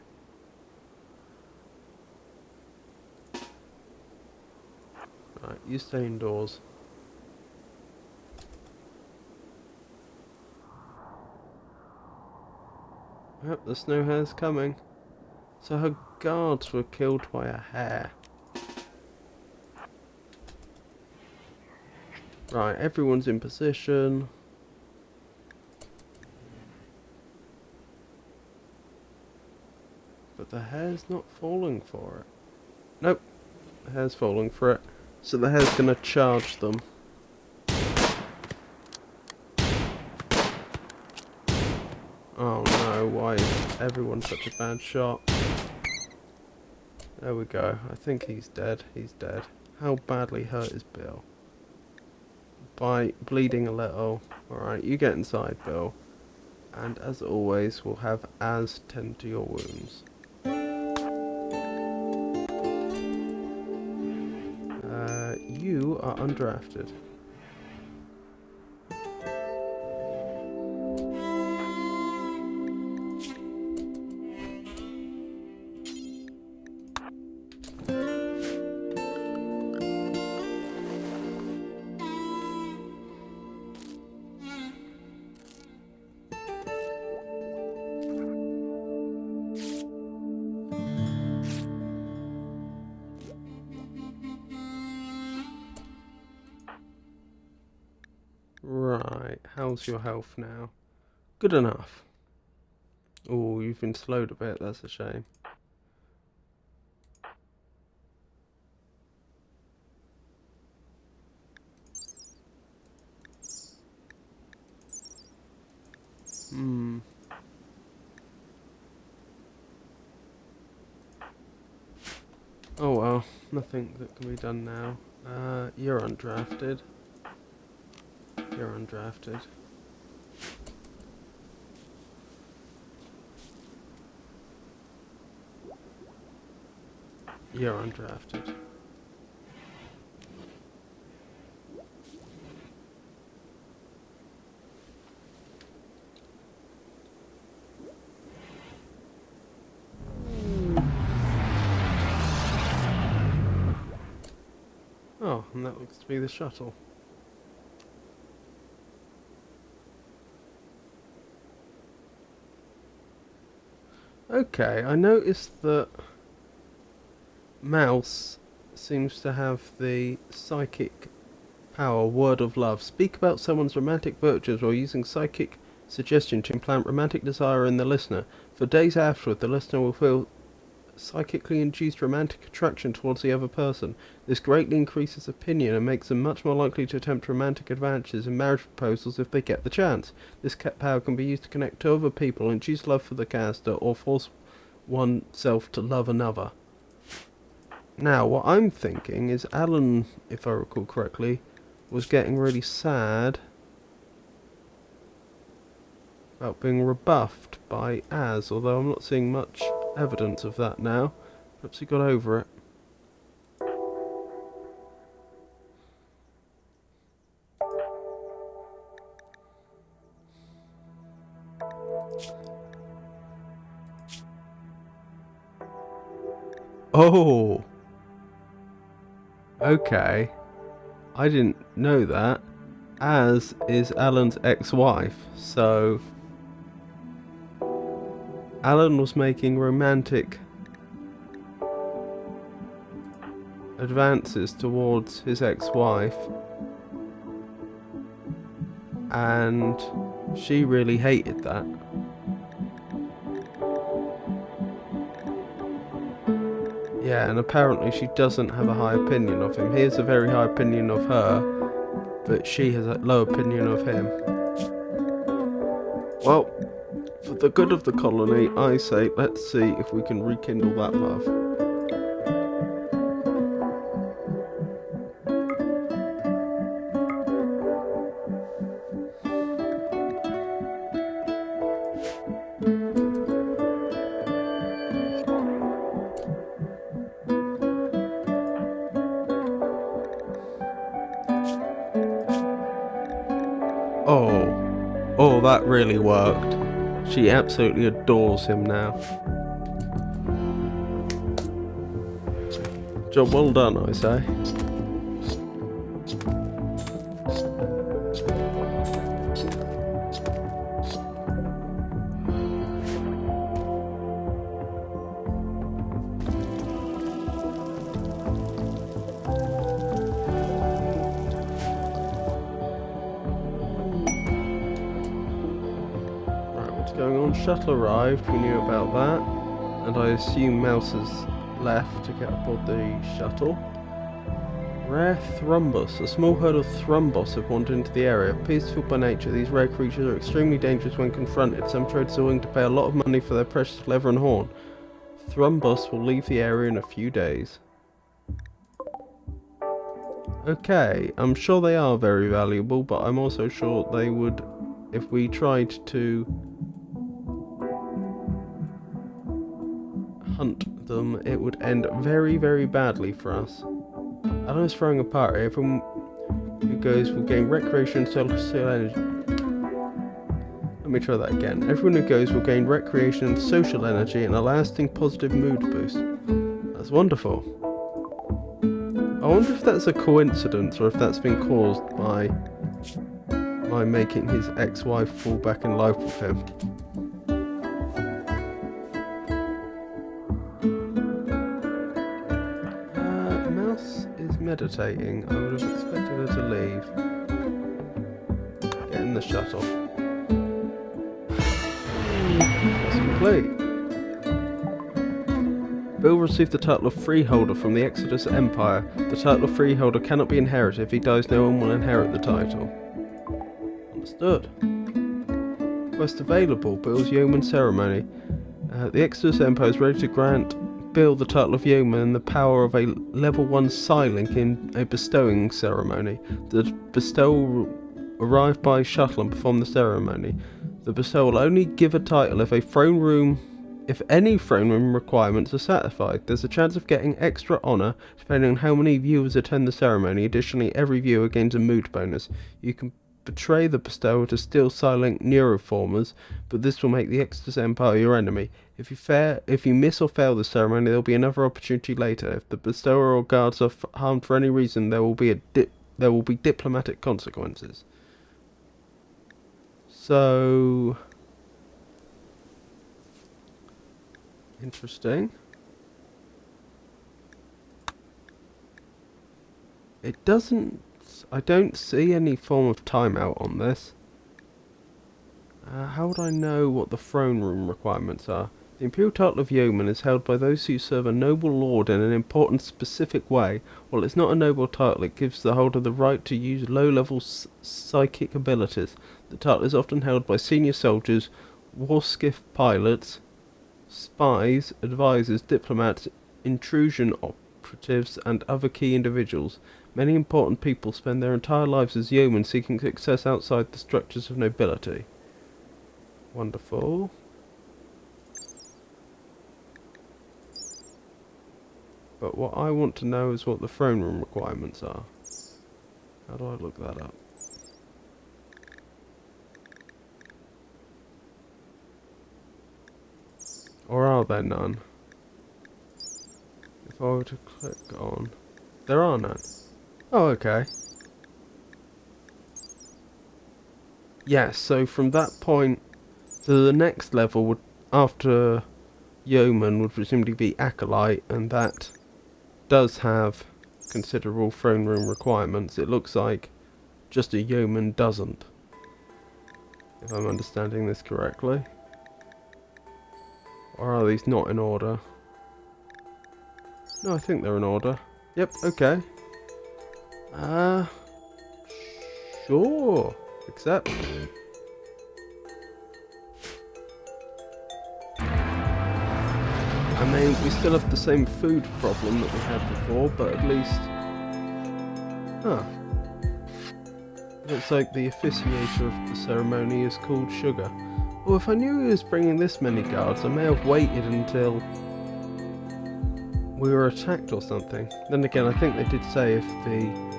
[SPEAKER 1] Right, you stay indoors. Yep, the snow hare's coming. So her guards were killed by a hare. Right, everyone's in position. But the hare's not falling for it. Nope, the hare's falling for it. So the hare's gonna charge them. Oh no, why is everyone such a bad shot? There we go. I think he's dead. He's dead. How badly hurt is Bill? By bleeding a little. Alright, you get inside, Bill. And as always, we'll have Az tend to your wounds. You are undrafted. Right, how's your health now? Good enough. Oh, you've been slowed a bit, that's a shame. Oh well, nothing that can be done now. You're undrafted. You're undrafted. You're undrafted. Oh, and that looks to be the shuttle. Okay, I noticed that Mouse seems to have the psychic power Word of Love. Speak about someone's romantic virtues while using psychic suggestion to implant romantic desire in the listener. For days afterward, the listener will feel psychically induced romantic attraction towards the other person. This greatly increases opinion and makes them much more likely to attempt romantic advances and marriage proposals if they get the chance. This power can be used to connect to other people, induce love for the caster, or force oneself to love another. Now, what I'm thinking is Alan, if I recall correctly, was getting really sad about being rebuffed by Az, although I'm not seeing much evidence of that now. Perhaps he got over it. Oh! Okay. I didn't know that. Az is Alan's ex-wife, so Alan was making romantic advances towards his ex-wife, and she really hated that. Yeah, and apparently she doesn't have a high opinion of him. He has a very high opinion of her, but she has a low opinion of him. Well, for the good of the colony, I say let's see if we can rekindle that love. Oh, that really worked. She absolutely adores him now. Job well done, I say. Going on, shuttle arrived, we knew about that, and I assume Mouse has left to get aboard the shuttle. Rare thrumbus. A small herd of thrumbus have wandered into the area. Peaceful by nature, these rare creatures are extremely dangerous when confronted. Some traders are willing to pay a lot of money for their precious leather and horn. Thrumbus will leave the area in a few days. Okay, I'm sure they are very valuable, but I'm also sure they would, if we tried to hunt them, it would end very, very badly for us. Alan is throwing a party. Everyone who goes will gain recreation and social energy. Let me try that again. Everyone who goes will gain recreation and social energy and a lasting positive mood boost. That's wonderful. I wonder if that's a coincidence or if that's been caused by making his ex-wife fall back in love with him. Mouse is meditating. I would have expected her to leave. Get in the shuttle. That's complete. Bill received the title of Freeholder from the Exodus Empire. The title of Freeholder cannot be inherited. If he dies, no one will inherit the title. Understood. Quest available. Bill's Yeoman Ceremony. The Exodus Empire is ready to grant Bill the title of Yeoman and the power of a level 1 Psylink in a bestowing ceremony. The bestower will arrive by shuttle and perform the ceremony. The bestower will only give a title if any throne room requirements are satisfied. There's a chance of getting extra honour depending on how many viewers attend the ceremony. Additionally, every viewer gains a mood bonus. You can betray the bestower to steal Psylink neuroformers, but this will make the Exodus Empire your enemy. If you miss or fail the ceremony, there will be another opportunity later. If the bestower or guards are harmed for any reason, there will be diplomatic consequences. So, interesting. It doesn't. I don't see any form of timeout on this. How would I know what the throne room requirements are? The imperial title of yeoman is held by those who serve a noble lord in an important specific way. While it's not a noble title, it gives the holder the right to use low-level psychic abilities. The title is often held by senior soldiers, warskiff pilots, spies, advisors, diplomats, intrusion operatives, and other key individuals. Many important people spend their entire lives as yeomen seeking success outside the structures of nobility. Wonderful. But what I want to know is what the throne room requirements are. How do I look that up? Or are there none? If I were to click on... There are none. Oh, okay. Yes, so from that point to the next level would, after Yeoman, would presumably be Acolyte, and that does have considerable throne room requirements. It looks like just a Yeoman doesn't, if I'm understanding this correctly. Or are these not in order? No, I think they're in order. Yep, okay. Sure. Accept. I mean, we still have the same food problem that we had before, but at least... Huh. Looks like the officiator of the ceremony is called Sugar. Well, if I knew he was bringing this many guards, I may have waited until we were attacked or something. Then again, I think they did say if the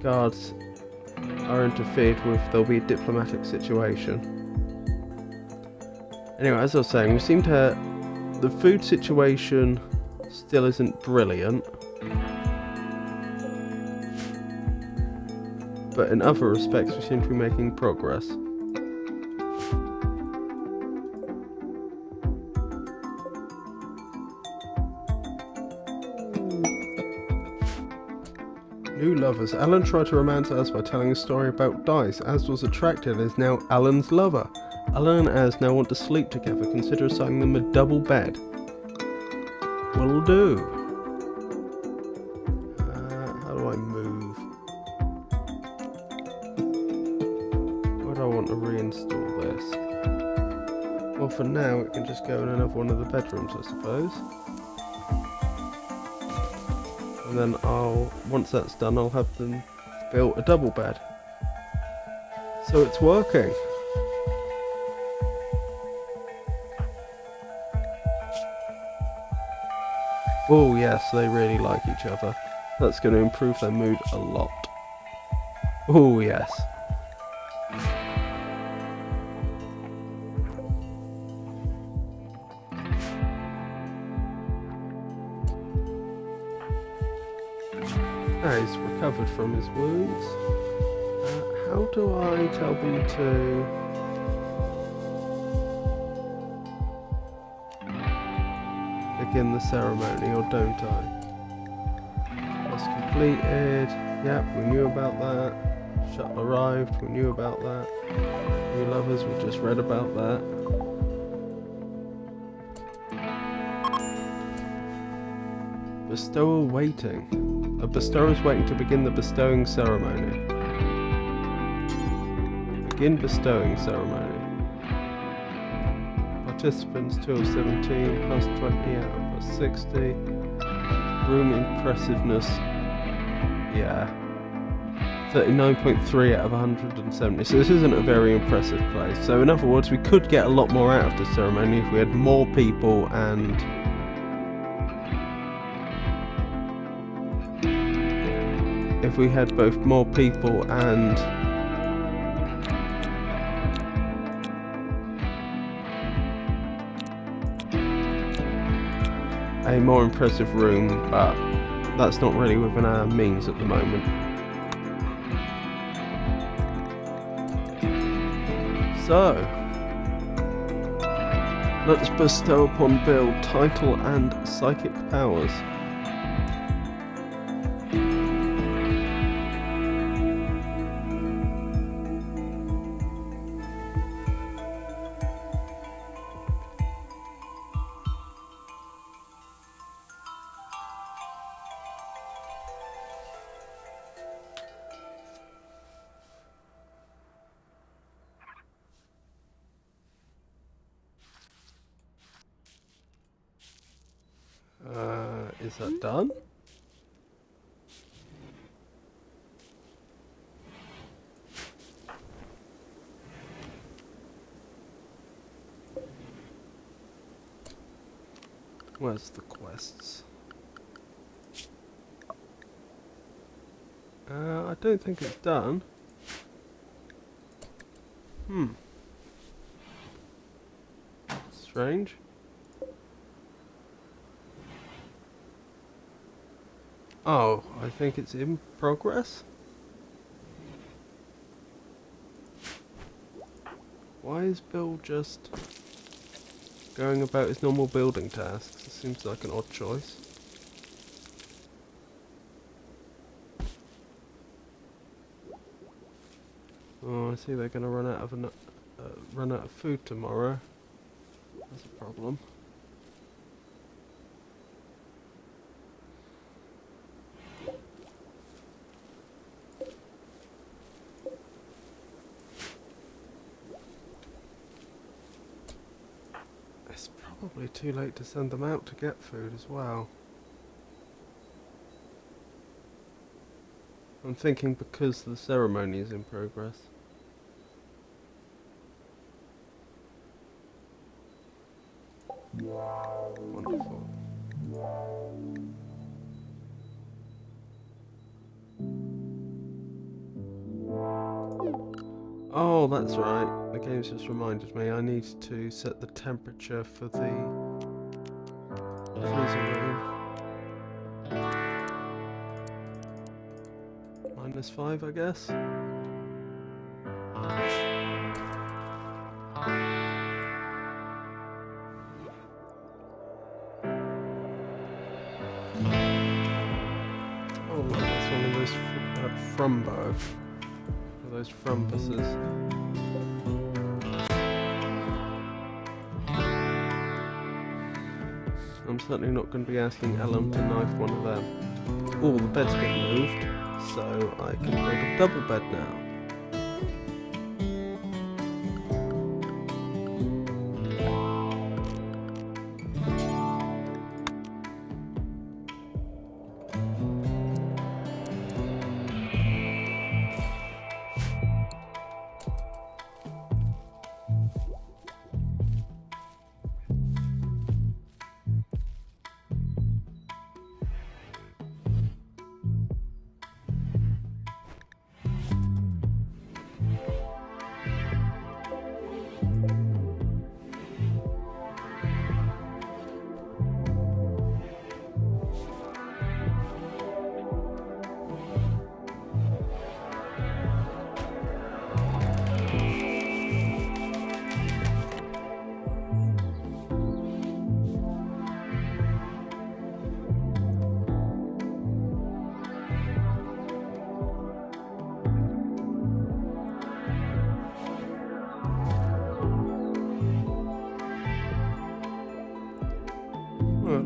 [SPEAKER 1] guards are interfered with, there'll be a diplomatic situation. Anyway, as I was saying, we seem to... The food situation still isn't brilliant. But in other respects, we seem to be making progress. New lovers. Alan tried to romance Az by telling a story about dice. Az was attracted and is now Alan's lover. Alan and Az now want to sleep together. Consider assigning them a double bed. Will do. would I want to reinstall this? Well, for now, it can just go in another one of the bedrooms, I suppose. And then once that's done, I'll have them build a double bed. So it's working. Oh yes, they really like each other. That's going to improve their mood a lot. Oh yes. Now he's recovered from his wounds. How do I tell them to... begin the ceremony, or don't I? Quest completed. Yep, we knew about that. Shuttle arrived, we knew about that. New lovers, we just read about that. Bestowal waiting. A bestower is waiting to begin the bestowing ceremony. Begin bestowing ceremony. Participants 2 of 17, plus 20 out of plus 60. Room impressiveness, yeah, 39.3 out of 170. So this isn't a very impressive place. So in other words, we could get a lot more out of the ceremony if we had more people and if we had both more people and a more impressive room, but that's not really within our means at the moment. So, let's bestow upon Bill title and psychic powers. Is that done? Where's the quests? I don't think it's done. Strange. Oh, I think it's in progress. Why is Bill just going about his normal building tasks? It seems like an odd choice. Oh, I see they're going to run out of food tomorrow. That's a problem. It's probably too late to send them out to get food as well. I'm thinking because the ceremony is in progress. Wonderful. Oh, that's right. The game's just reminded me I need to set the temperature for the freezing room. -5, I guess. Oh, look, that's one of those frumbo. Those frumpuses. I'm certainly not going to be asking Ellen to knife one of them. Oh, the bed's been moved, so I can build a double bed now.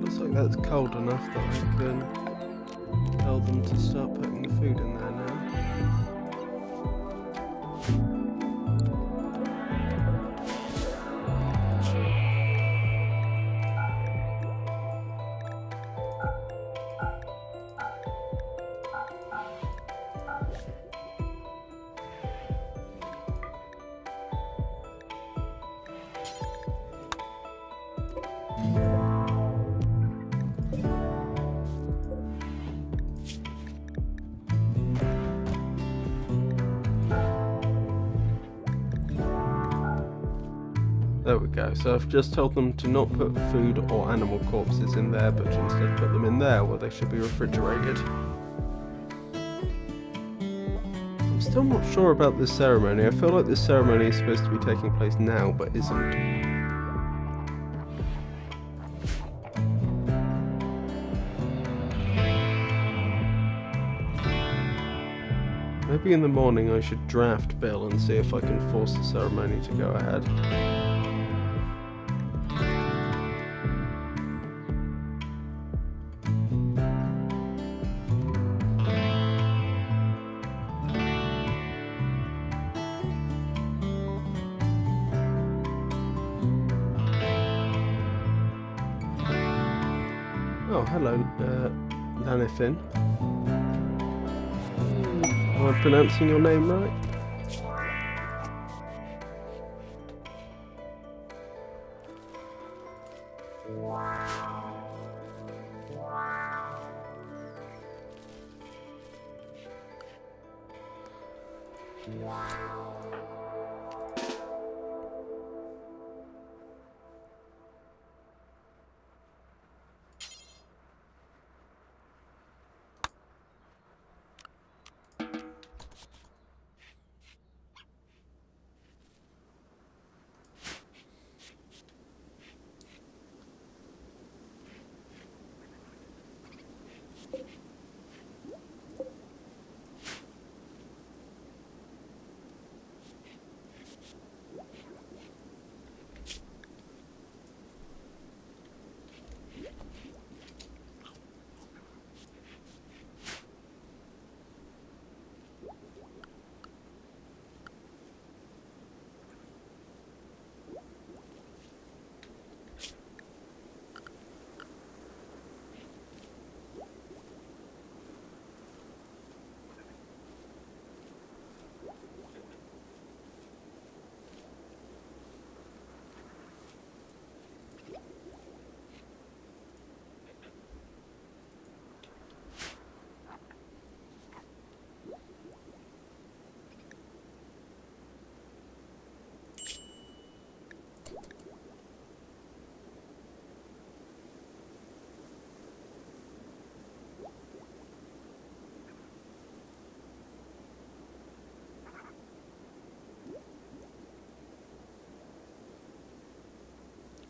[SPEAKER 1] looks like that's cold enough that I can tell them to start putting the food in there now. There we go, so I've just told them to not put food or animal corpses in there, but to instead put them in there where they should be refrigerated. I'm still not sure about this ceremony. I feel like this ceremony is supposed to be taking place now, but isn't. Maybe in the morning I should draft Bill and see if I can force the ceremony to go ahead. Oh, hello, Lanifin. Am I pronouncing your name right?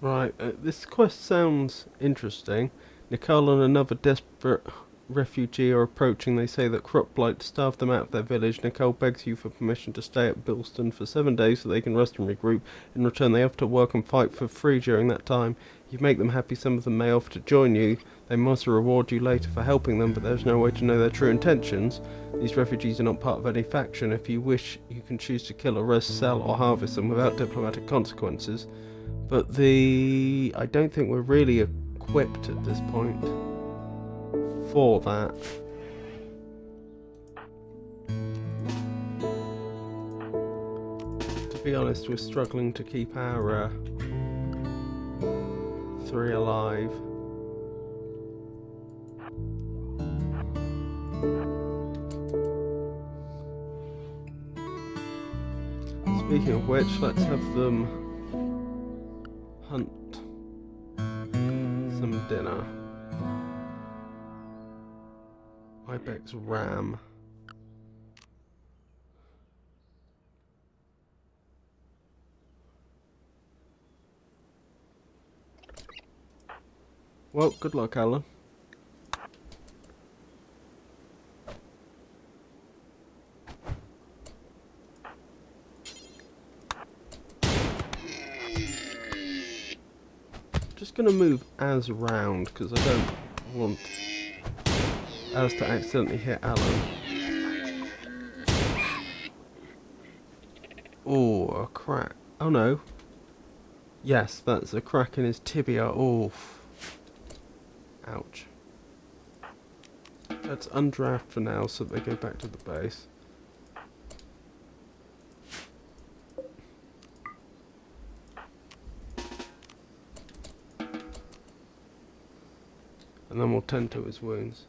[SPEAKER 1] Right, this quest sounds interesting. Nicole and another desperate refugee are approaching. They say that crop blight starved them out of their village. Nicole begs you for permission to stay at Bilston for 7 days so they can rest and regroup. In return, they offer to work and fight for free during that time. You make them happy, some of them may offer to join you. They must reward you later for helping them, but there's no way to know their true intentions. These refugees are not part of any faction. If you wish, you can choose to kill, arrest, sell, or harvest them without diplomatic consequences. But I don't think we're really equipped at this point for that. To be honest, we're struggling to keep our 3 alive. Speaking of which, let's have them hunt some dinner. Ibex ram. Well, good luck, Alan. going to move Az round because I don't want Az to accidentally hit Alan. Oh, a crack. Oh no. Yes, that's a crack in his tibia. Oh. Ouch. Let's undraft for now so that they go back to the base. And then we'll tend to his wounds.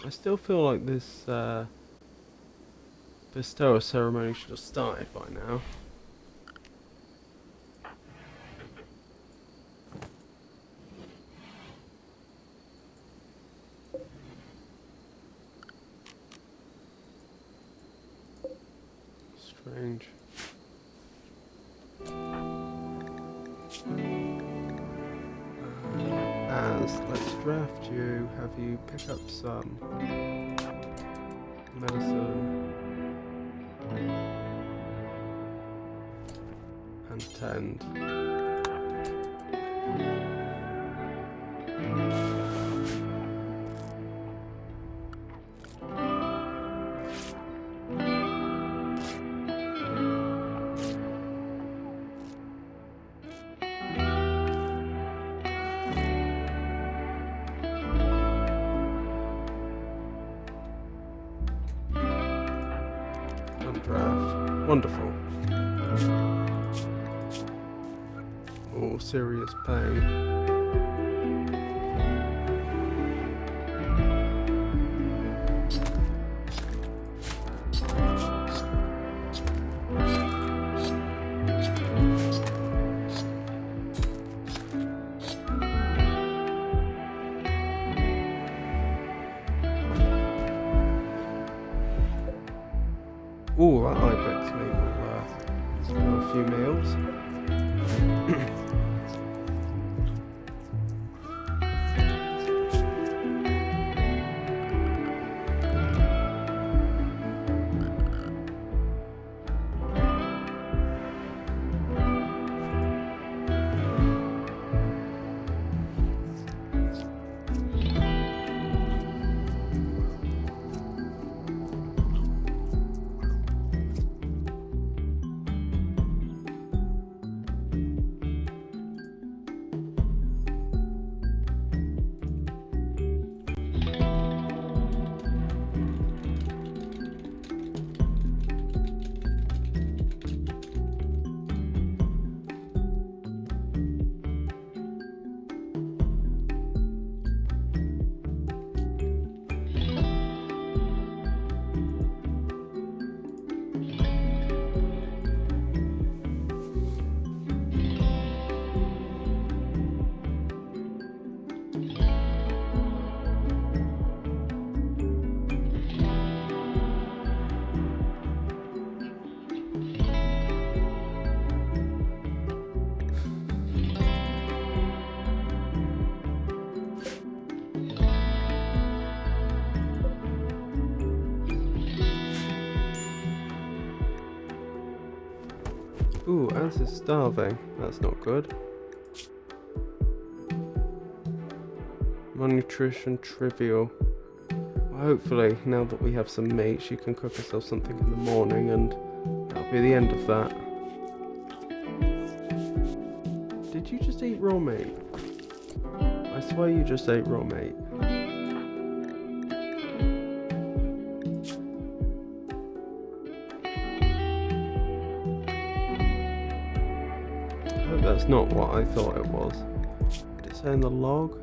[SPEAKER 1] I still feel like this bestower ceremony should have started by now. Strange. Az, let's draft you, have you pick up some medicine and tend. Draft. Wonderful. Oh, serious pain. Ooh, that ibex meat will spare a few meals. Ooh, Az is starving. That's not good. Malnutrition, trivial. Well, hopefully, now that we have some meat, she can cook herself something in the morning and that'll be the end of that. Did you just eat raw meat? I swear you just ate raw meat. That's not what I thought it was. Did it say in the log?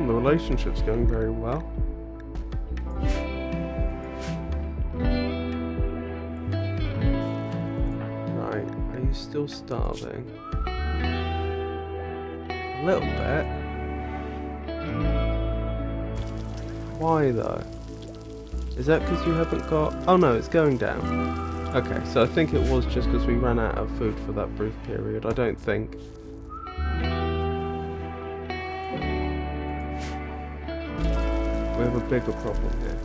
[SPEAKER 1] The relationship's going very well. Right, are you you still starving? A little bit. Why though? Is that because you haven't got... Oh no, it's going down. Okay, so I think it was just because we ran out of food for that brief period. I don't think... we have a bigger problem here.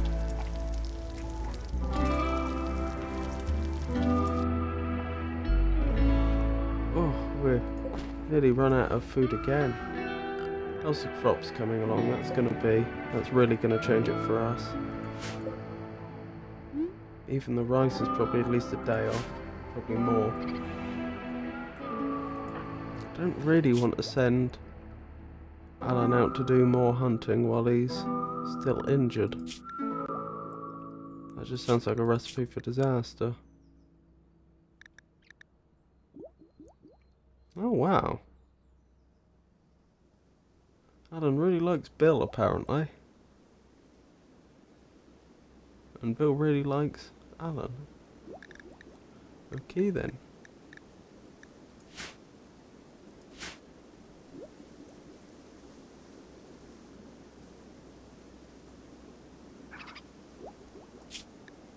[SPEAKER 1] Oh, we're nearly run out of food again. How's the crops coming along? That's really gonna change it for us. Even the rice is probably at least a day off, probably more. I don't really want to send Alan out to do more hunting while he's still injured. That just sounds like a recipe for disaster. Oh wow. Alan really likes Bill apparently. And Bill really likes Alan. Okay then.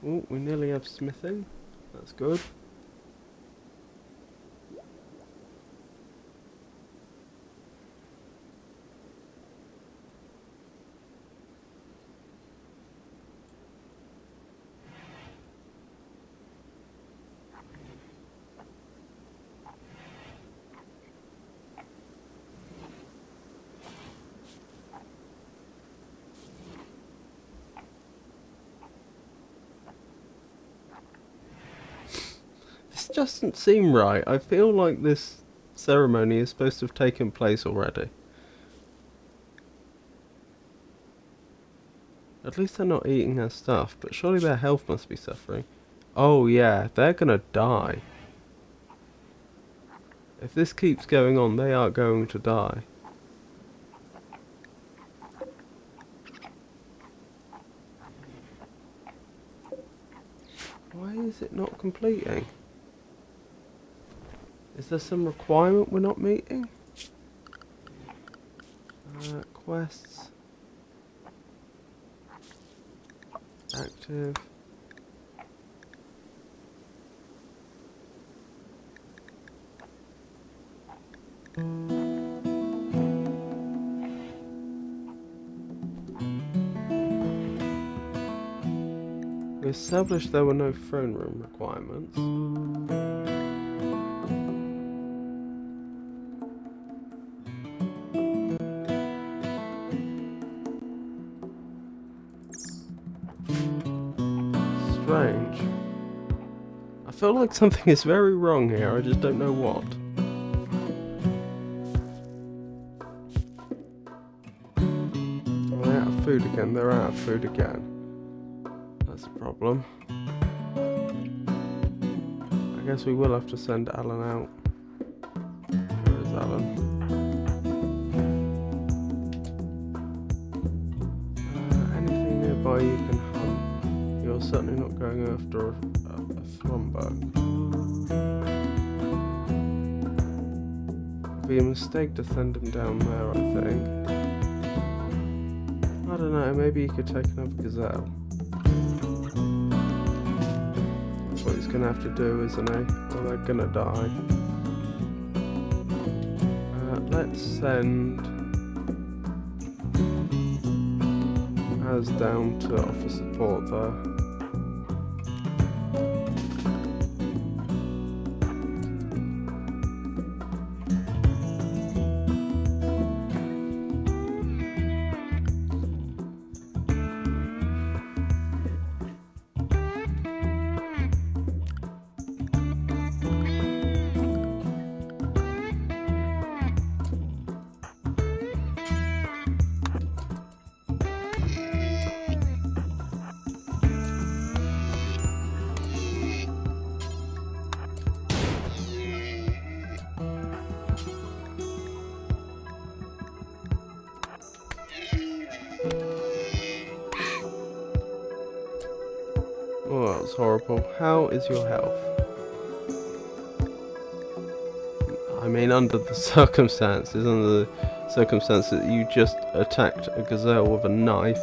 [SPEAKER 1] Oh, we nearly have smithing. That's good. This doesn't seem right. I feel like this ceremony is supposed to have taken place already. At least they're not eating their stuff, but surely their health must be suffering. Oh yeah, they're gonna die. If this keeps going on, they are going to die. Why is it not completing? Is there some requirement we're not meeting? Quests. Active. We established there were no throne room requirements. Strange. I feel like something is very wrong here, I just don't know what. They're out of food again, they're out of food again. That's a problem. I guess we will have to send Alan out. Where is Alan? Anything nearby you can hunt. You're certainly not going after a thrombo. It'd be a mistake to send him down there, I think. I don't know, maybe you could take another gazelle. That's what he's gonna have to do, isn't he? Or they're gonna die. Let's send Az down to offer support though. Oh, that was horrible. How is your health? I mean, under the circumstances that you just attacked a gazelle with a knife,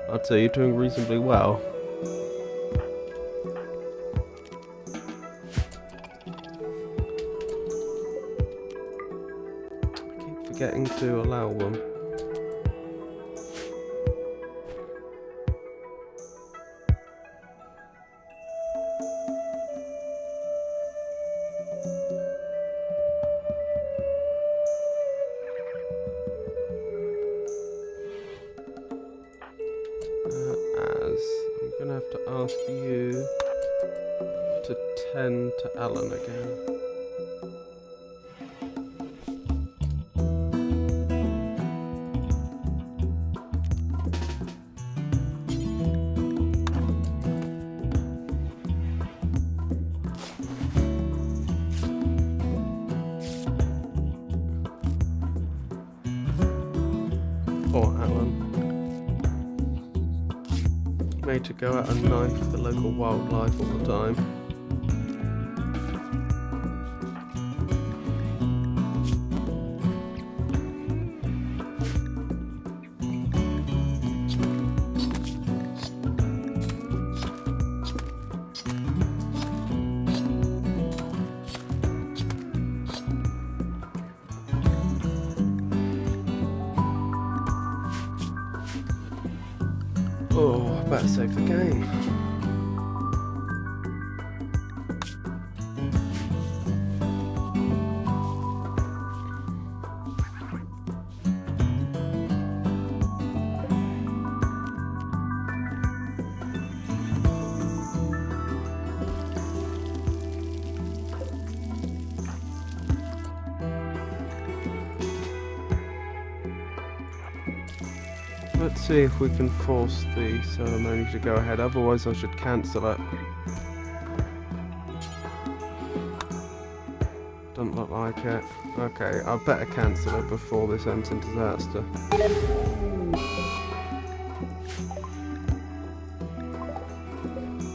[SPEAKER 1] I'd say you're doing reasonably well. I keep forgetting to allow them. I'm gonna have to ask you to tend to Alan again. Poor Alan. Made to go out and knife the local wildlife all the time. Oh, I better save the game. Let's see if we can force the ceremony to go ahead, otherwise I should cancel it. Doesn't look like it. Okay, I better cancel it before this ends in disaster.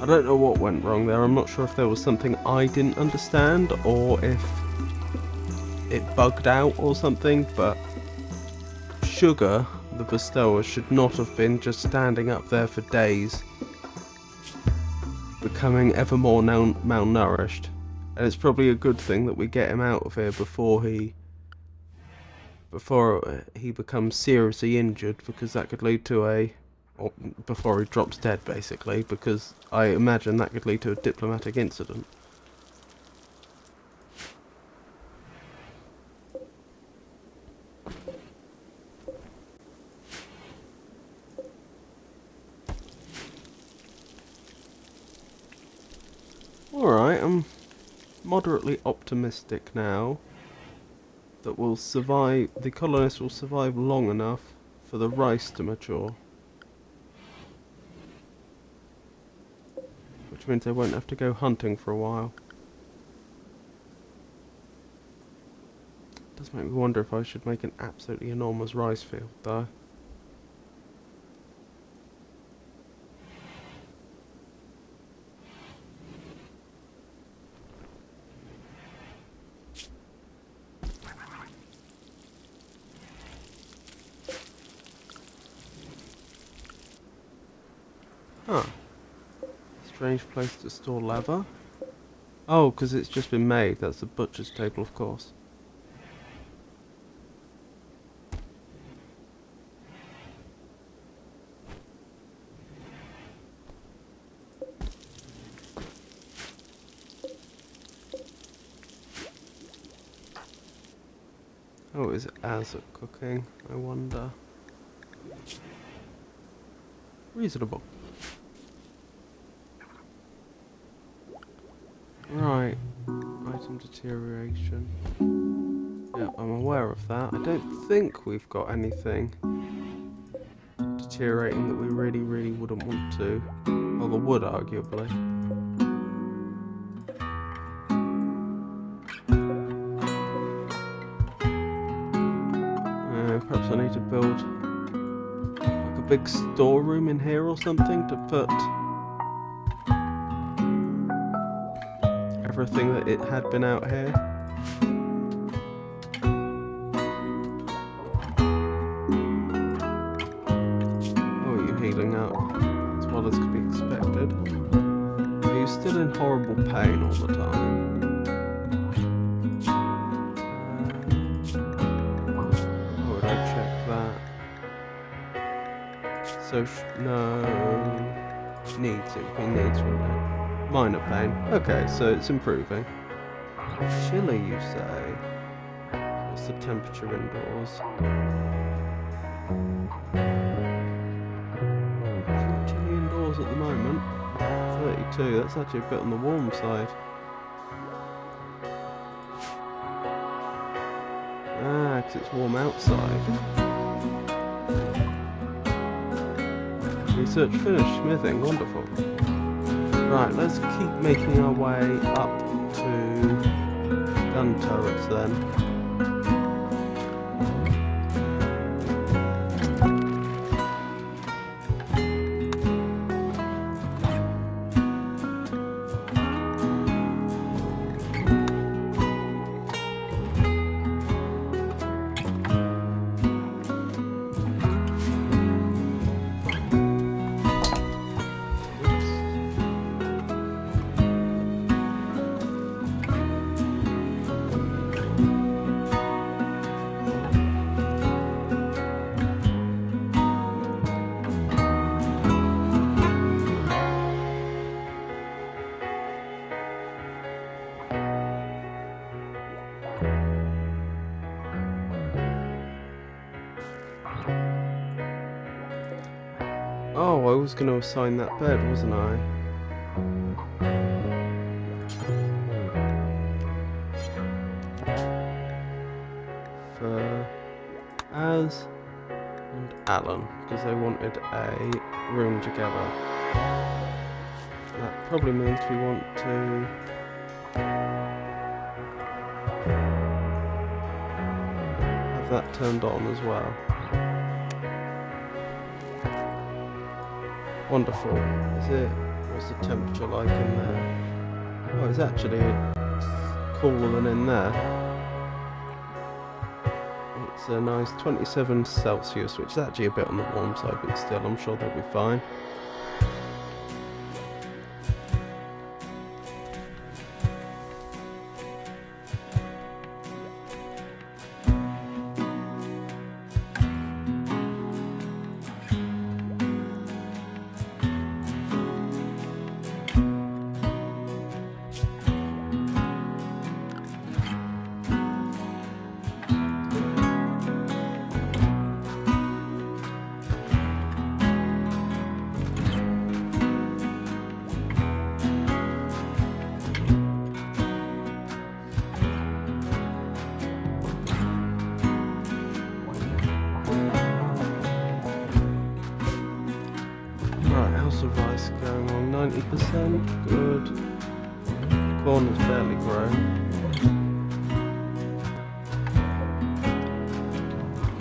[SPEAKER 1] I don't know what went wrong there. I'm not sure if there was something I didn't understand or if it bugged out or something, but Sugar, the bestower, should not have been just standing up there for days, becoming ever more malnourished. And it's probably a good thing that we get him out of here before he becomes seriously injured, because that could lead to or before he drops dead basically, because I imagine that could lead to a diplomatic incident. Alright, I'm moderately optimistic now that the colonists will survive long enough for the rice to mature. Which means they won't have to go hunting for a while. It does make me wonder if I should make an absolutely enormous rice field though. Huh. Strange place to store leather. Oh, because it's just been made. That's the butcher's table, of course. Oh, is it as at cooking? I wonder. Reasonable. Right, item deterioration. Yeah, I'm aware of that. I don't think we've got anything deteriorating that we really wouldn't want to. Well, the wood, arguably. Perhaps I need to build like a big storeroom in here or something to put everything that it had been out here. still in horrible pain all the time. How would I check that? So, no. Needs, it would be needs, wouldn't it? Minor pain. Okay, so it's improving. Chilly, you say? What's the temperature indoors? It's not chilly indoors at the moment. 32, that's actually a bit on the warm side. Ah, because it's warm outside. Research finished, smithing, wonderful. Right, let's keep making our way up to gun turrets then. Oh, I was going to assign that bed, wasn't I? For Az and Alan, because they wanted a room together. That probably means we want to have that turned on as well. Wonderful. What's the temperature like in there? Oh, it's actually cooler than in there. It's a nice 27 Celsius, which is actually a bit on the warm side, but still, I'm sure they'll be fine. Of rice going on 90%, good. Corn has barely grown.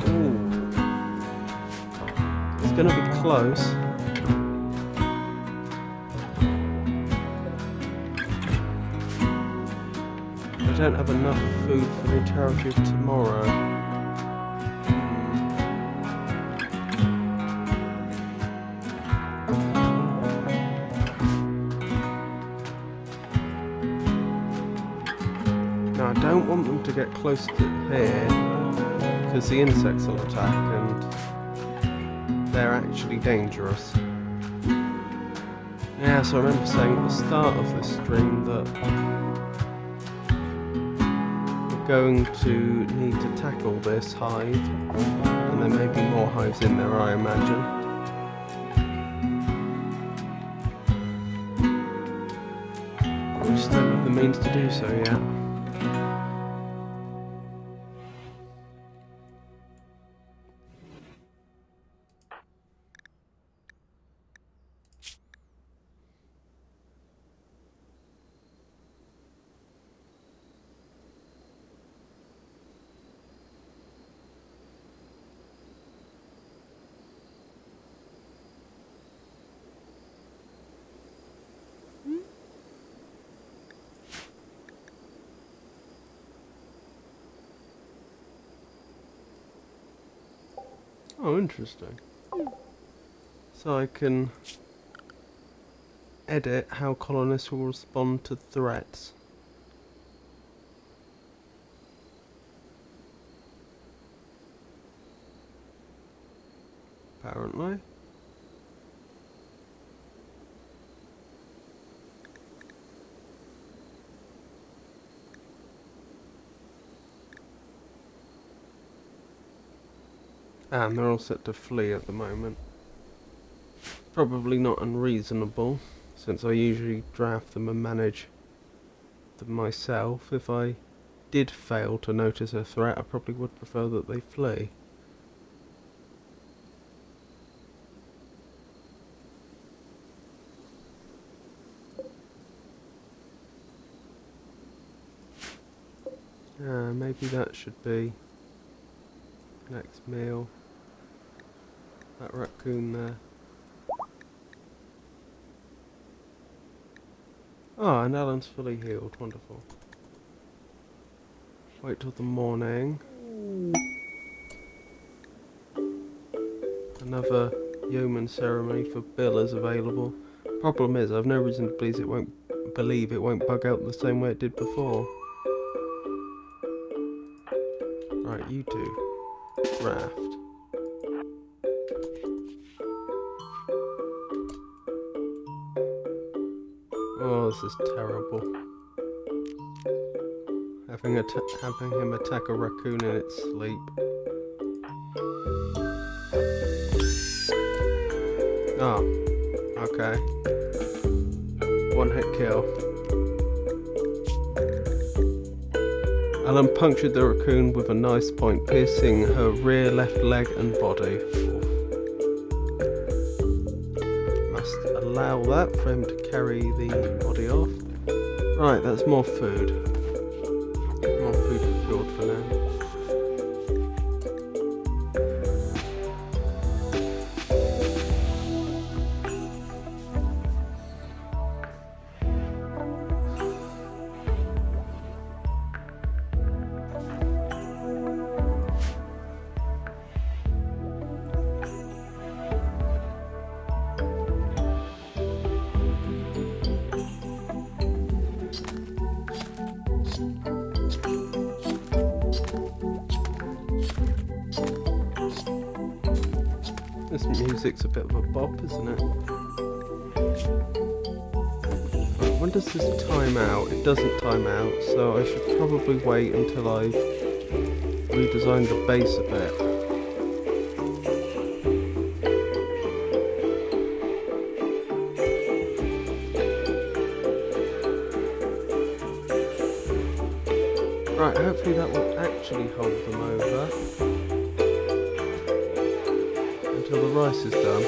[SPEAKER 1] Ooh. It's going to be close. I don't have enough food for the entirety of tomorrow. Now I don't want them to get close to here because the insects will attack and they're actually dangerous. Yeah, so I remember saying at the start of this stream that we're going to need to tackle this hive, and there may be more hives in there, I imagine. We just don't have the means to do so yet. Oh, interesting. So I can edit how colonists will respond to threats. Apparently. And they're all set to flee at the moment. Probably not unreasonable, since I usually draft them and manage them myself. If I did fail to notice a threat, I probably would prefer that they flee. Maybe that should be next meal. That raccoon there. Oh, and Alan's fully healed. Wonderful. Wait till the morning. Another yeoman ceremony for Bill is available. Problem is, I've no reason to believe it won't bug out the same way it did before. Right, you two. Draft. Oh, this is terrible. Having him attack a raccoon in its sleep. Oh, okay. One hit kill. Alan punctured the raccoon with a knife point, piercing her rear left leg and body. Must allow that for him to carry the body off. Right, that's more food. More food procured for now. This music's a bit of a bop, isn't it? Right, when does this time out? It doesn't time out, so I should probably wait until I've redesigned the base a bit. Right, hopefully that will actually hold them over until the rice is done.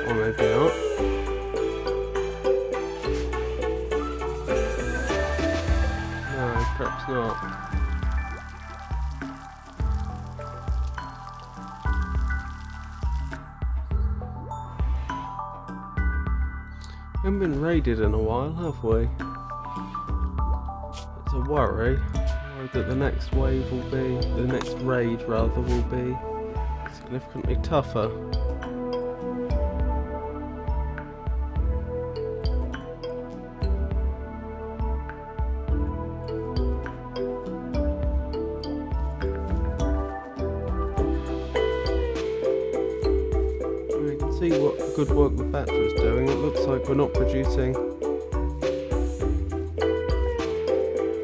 [SPEAKER 1] Or maybe not. No, perhaps not. We haven't been raided in a while, have we? It's a worry. Worried that the next wave will be, the next raid rather, will be significantly tougher. See what good work the battery's doing. It looks like we're not producing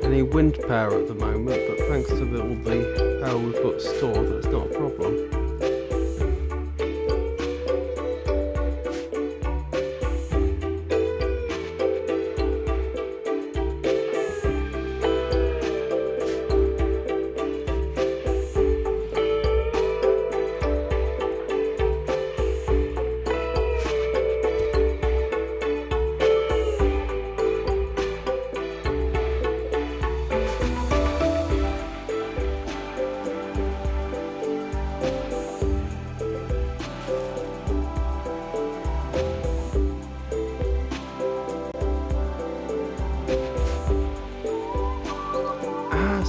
[SPEAKER 1] any wind power at the moment, but thanks to all the power we've got stored, that's not a problem.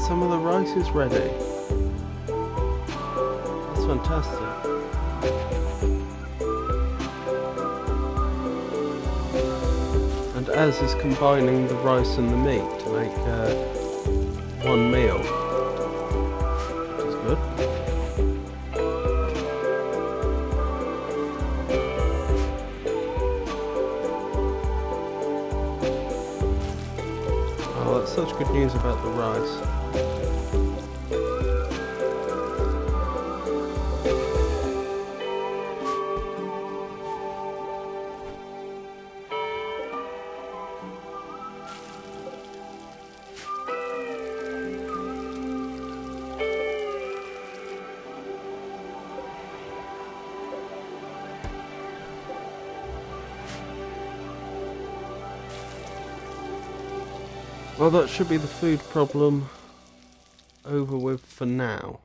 [SPEAKER 1] some of the rice is ready. That's fantastic. And Az is combining the rice and the meat to make one meal, which is good. Oh, that's such good news about the rice. Well, that should be the food problem over with for now.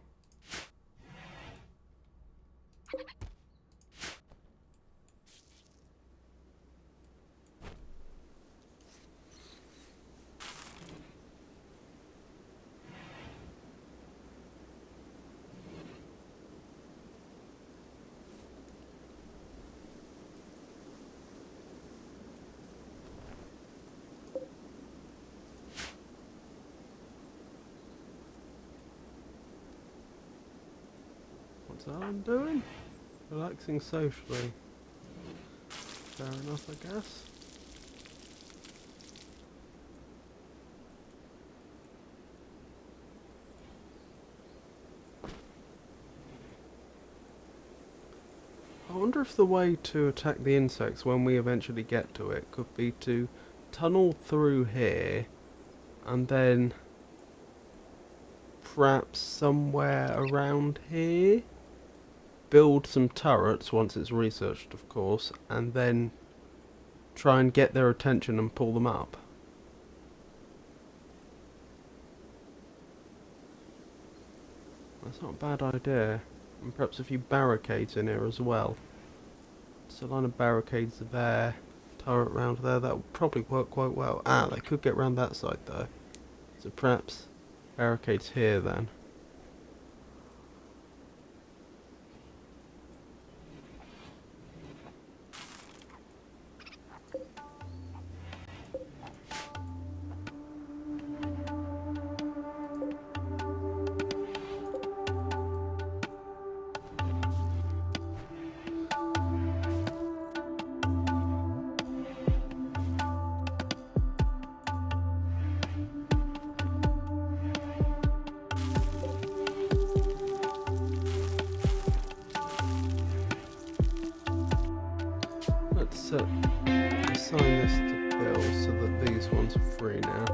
[SPEAKER 1] What's Alan doing? Relaxing socially. Fair enough, I guess. I wonder if the way to attack the insects when we eventually get to it could be to tunnel through here and then perhaps somewhere around here build some turrets once it's researched, of course, and then try and get their attention and pull them up. That's not a bad idea. And perhaps a few barricades in here as well. So a line of barricades there, turret round there, that would probably work quite well. Ah, they could get round that side though. So perhaps barricades here then. Let's assign this to Bill so that these ones are free now.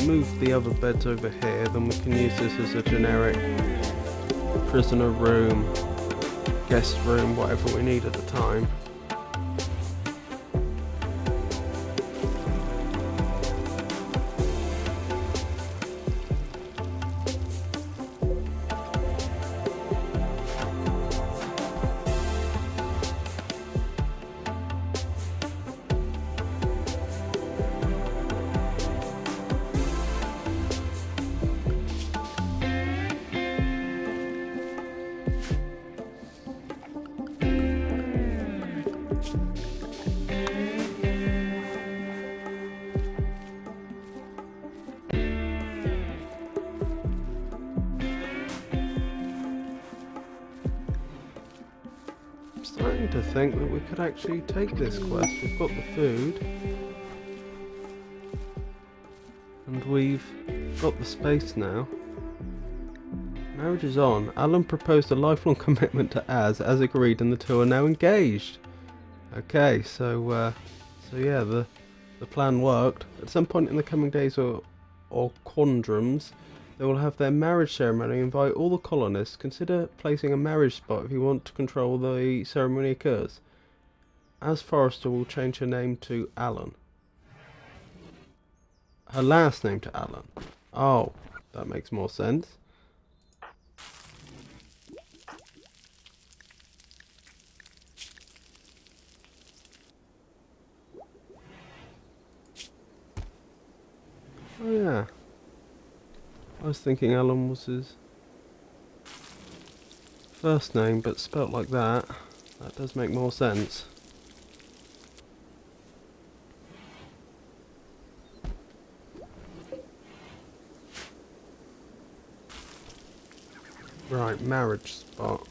[SPEAKER 1] Move the other beds over here, then we can use this as a generic prisoner room, guest room, whatever we need at the time. to think that we could actually take this quest. We've got the food. And we've got the space now. Marriage is on. Alan proposed a lifelong commitment to Az, as agreed, and the two are now engaged. Okay, so yeah, the plan worked. At some point in the coming days or quadrums, they will have their marriage ceremony. Invite all the colonists. Consider placing a marriage spot if you want to control the ceremony occurs. Az Forrester will change her name to Alan. Her last name to Alan. Oh, that makes more sense. Oh yeah. I was thinking Alan was his first name, but spelt like that. That does make more sense. Right, marriage spot.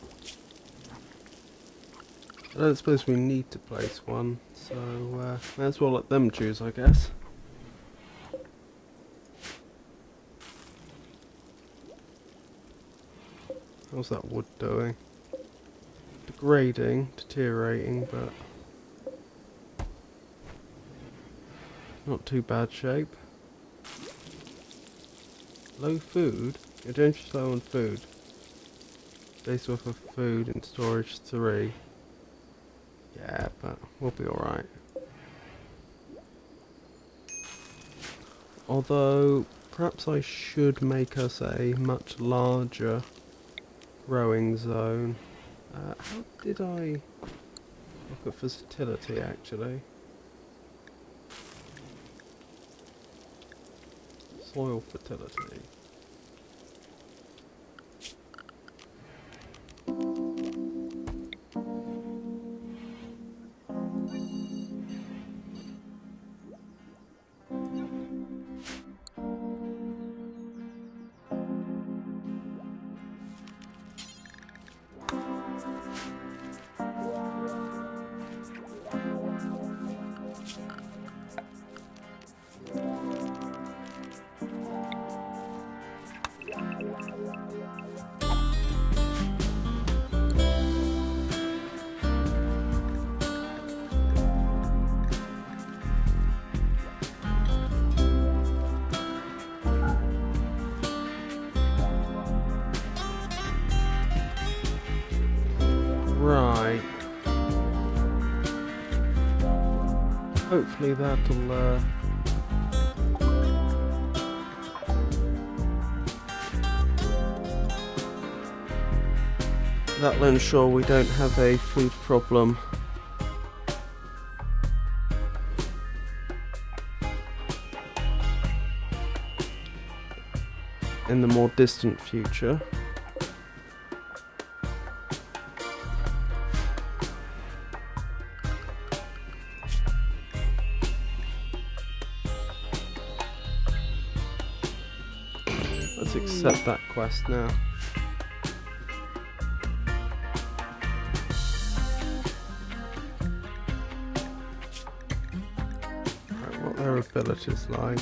[SPEAKER 1] I don't suppose we need to place one, so may as well let them choose, I guess. How's that wood doing? Degrading, deteriorating, but not too bad shape. Low food? You're dangerous low on food. Days worth of food in storage 3. Yeah, but we'll be alright. Although, perhaps I should make us a much larger growing zone. How did I look at fertility actually? Soil fertility. Right. Hopefully that'll that'll ensure we don't have a food problem in the more distant future. Let's accept that quest now. Right, what are their abilities like?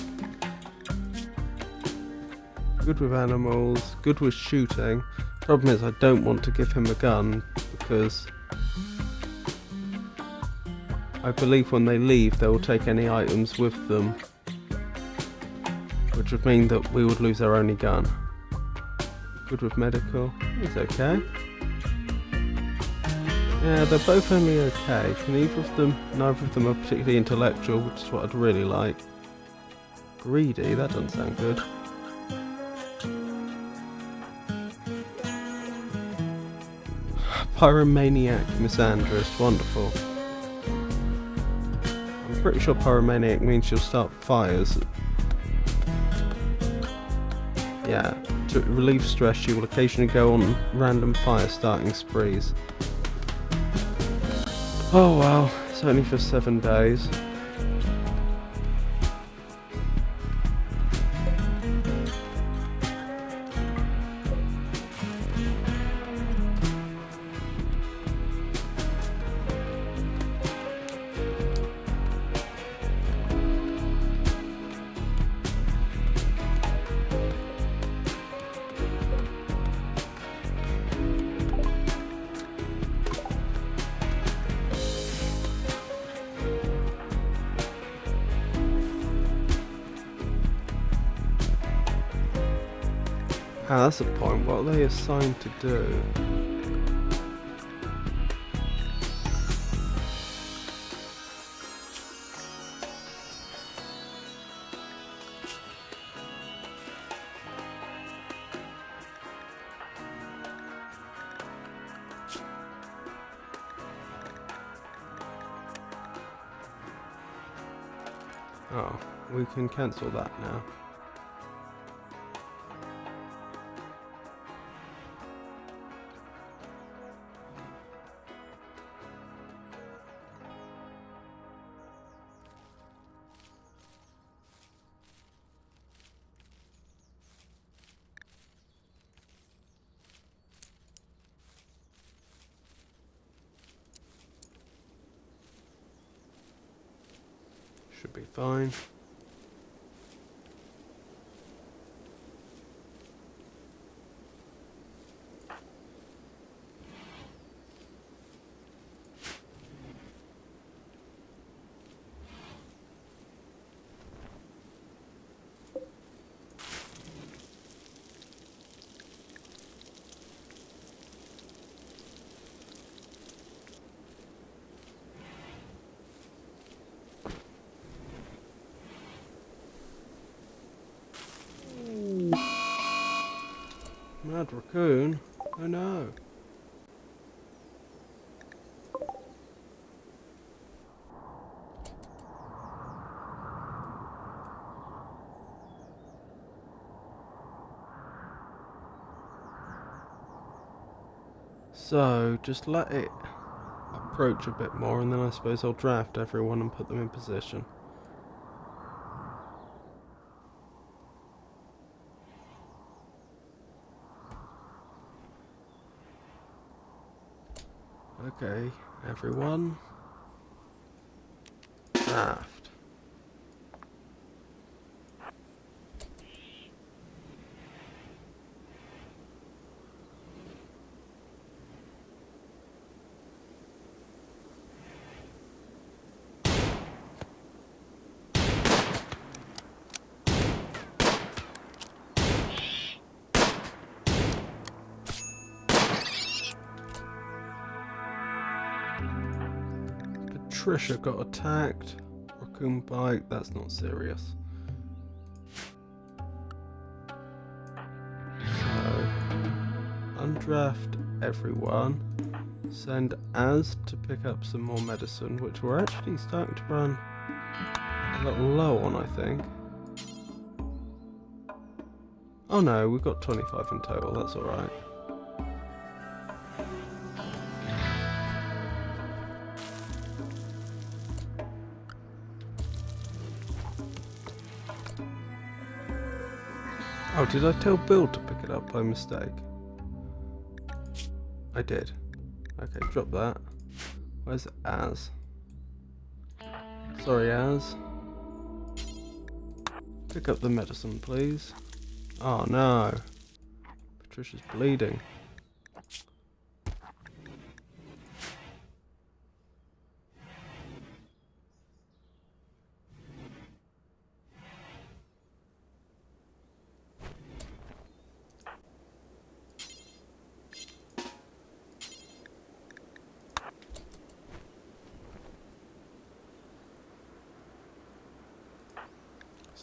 [SPEAKER 1] Good with animals, good with shooting. Problem is I don't want to give him a gun because I believe when they leave they will take any items with them, which would mean that we would lose our only gun. Good with medical, it's okay. Yeah, they're both only okay. Neither of them are particularly intellectual, which is what I'd really like. Greedy, that doesn't sound good. Pyromaniac Misandrist, wonderful. I'm pretty sure pyromaniac means she'll start fires. Yeah, to relieve stress she will occasionally go on random fire starting sprees. Oh well, it's only for 7 days. Ah, that's the point. What are they assigned to do? Oh, we can cancel that now. Should be fine. Mad raccoon? Oh no. So, just let it approach a bit more and then I suppose I'll draft everyone and put them in position. Okay, everyone. Draft. Patricia got attacked. Raccoon bite, that's not serious. So, undraft everyone. Send Az to pick up some more medicine, which we're actually starting to run a little low on, I think. Oh no, we've got 25 in total, that's alright. Oh, did I tell Bill to pick it up by mistake? I did. Okay, drop that. Where's Az? Sorry, Az. Pick up the medicine, please. Oh no. Patricia's bleeding.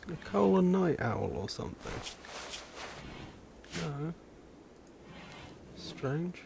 [SPEAKER 1] Nicole a night owl or something? No. Strange.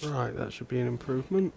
[SPEAKER 1] Right, that should be an improvement.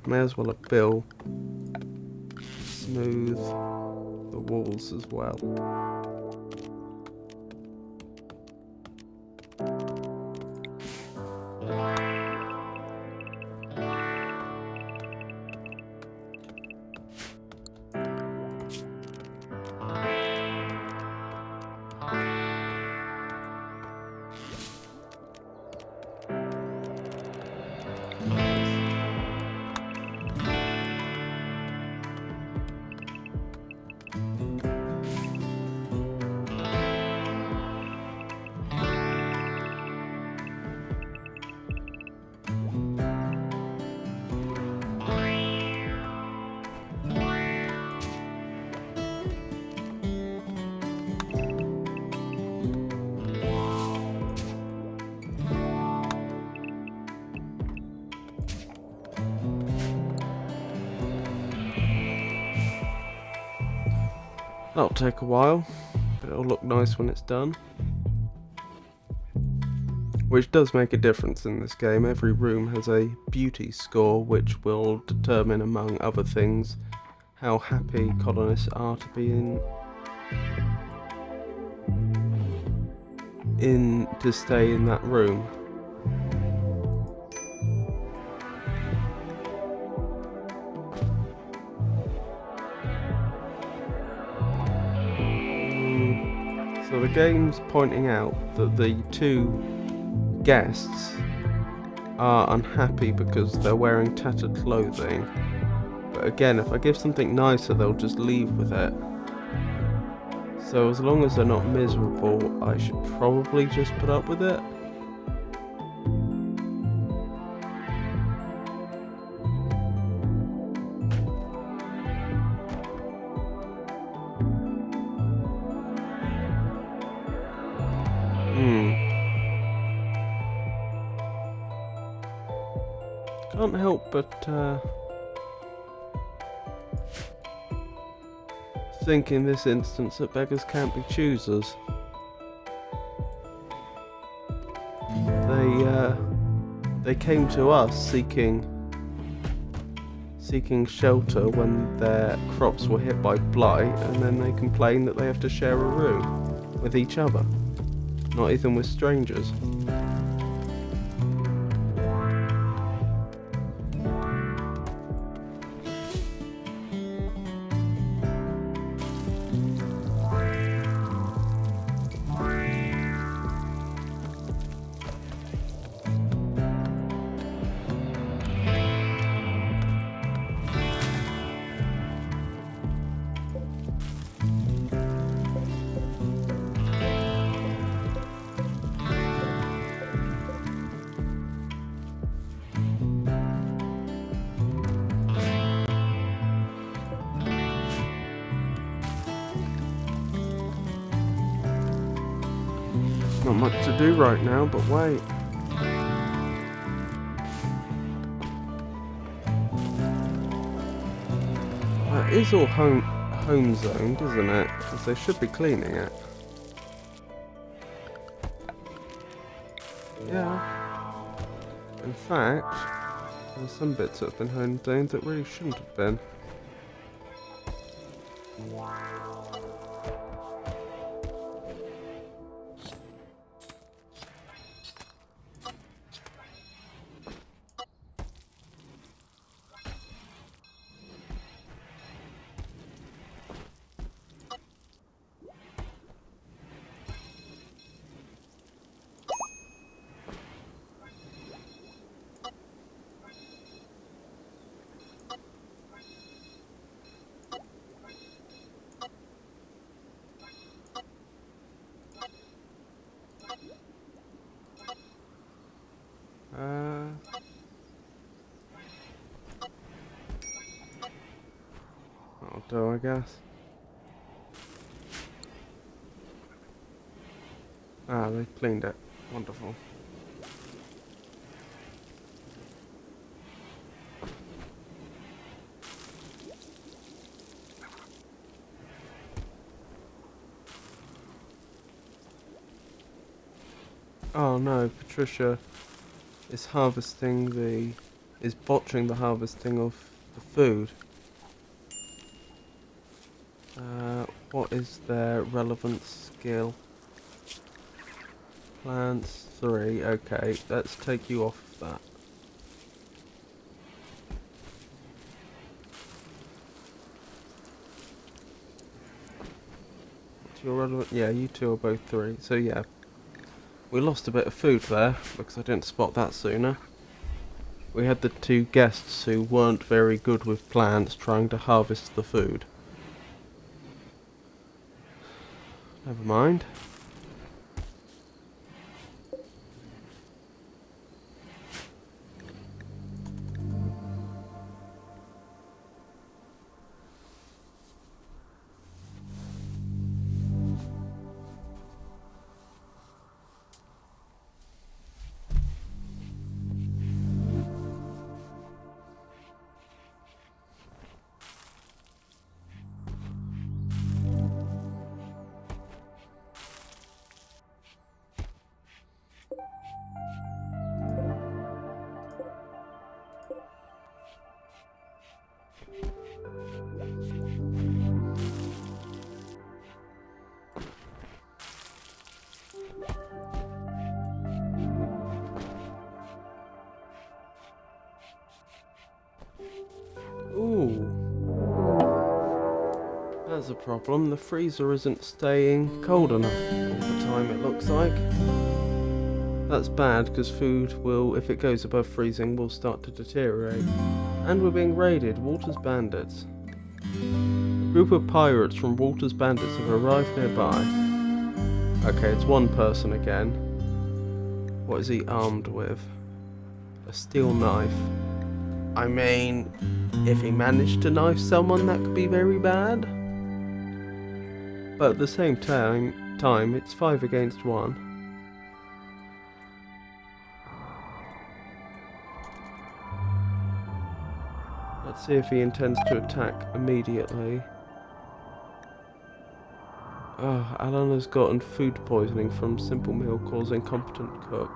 [SPEAKER 1] May as well have Bill smooth the walls as well. That'll take a while, but it'll look nice when it's done. Which does make a difference in this game. Every room has a beauty score which will determine, among other things, how happy colonists are to be to stay in that room. So the game's pointing out that the two guests are unhappy because they're wearing tattered clothing. But again, if I give something nicer, they'll just leave with it. So as long as they're not miserable, I should probably just put up with it. Can't help but think in this instance that beggars can't be choosers. They came to us seeking shelter when their crops were hit by blight, and then they complain that they have to share a room with each other, not even with strangers. Not much to do right now, but wait. That is all home zoned, isn't it? Because they should be cleaning it. Yeah. In fact, there's some bits that have been home zoned that really shouldn't have been. That'll do, I guess. Ah, they cleaned it. Wonderful. Oh no, Patricia is is botching the harvesting of the food. What is their relevant skill? Plants 3, okay, let's take you off of that. What's your relevant? Yeah, you two are both 3, so yeah. We lost a bit of food there, because I didn't spot that sooner. We had the 2 guests who weren't very good with plants trying to harvest the food. Never mind. Ooh. That's a problem. The freezer isn't staying cold enough all the time, it looks like. That's bad, because food will, if it goes above freezing, will start to deteriorate. And we're being raided. Walter's bandits. A group of pirates from Walter's bandits have arrived nearby. Okay, it's one person again. What is he armed with? A steel knife. I mean, if he managed to knife someone, that could be very bad. But at the same time, it's 5 against 1. Let's see if he intends to attack immediately. Oh, Alan has gotten food poisoning from simple meal causing incompetent cook.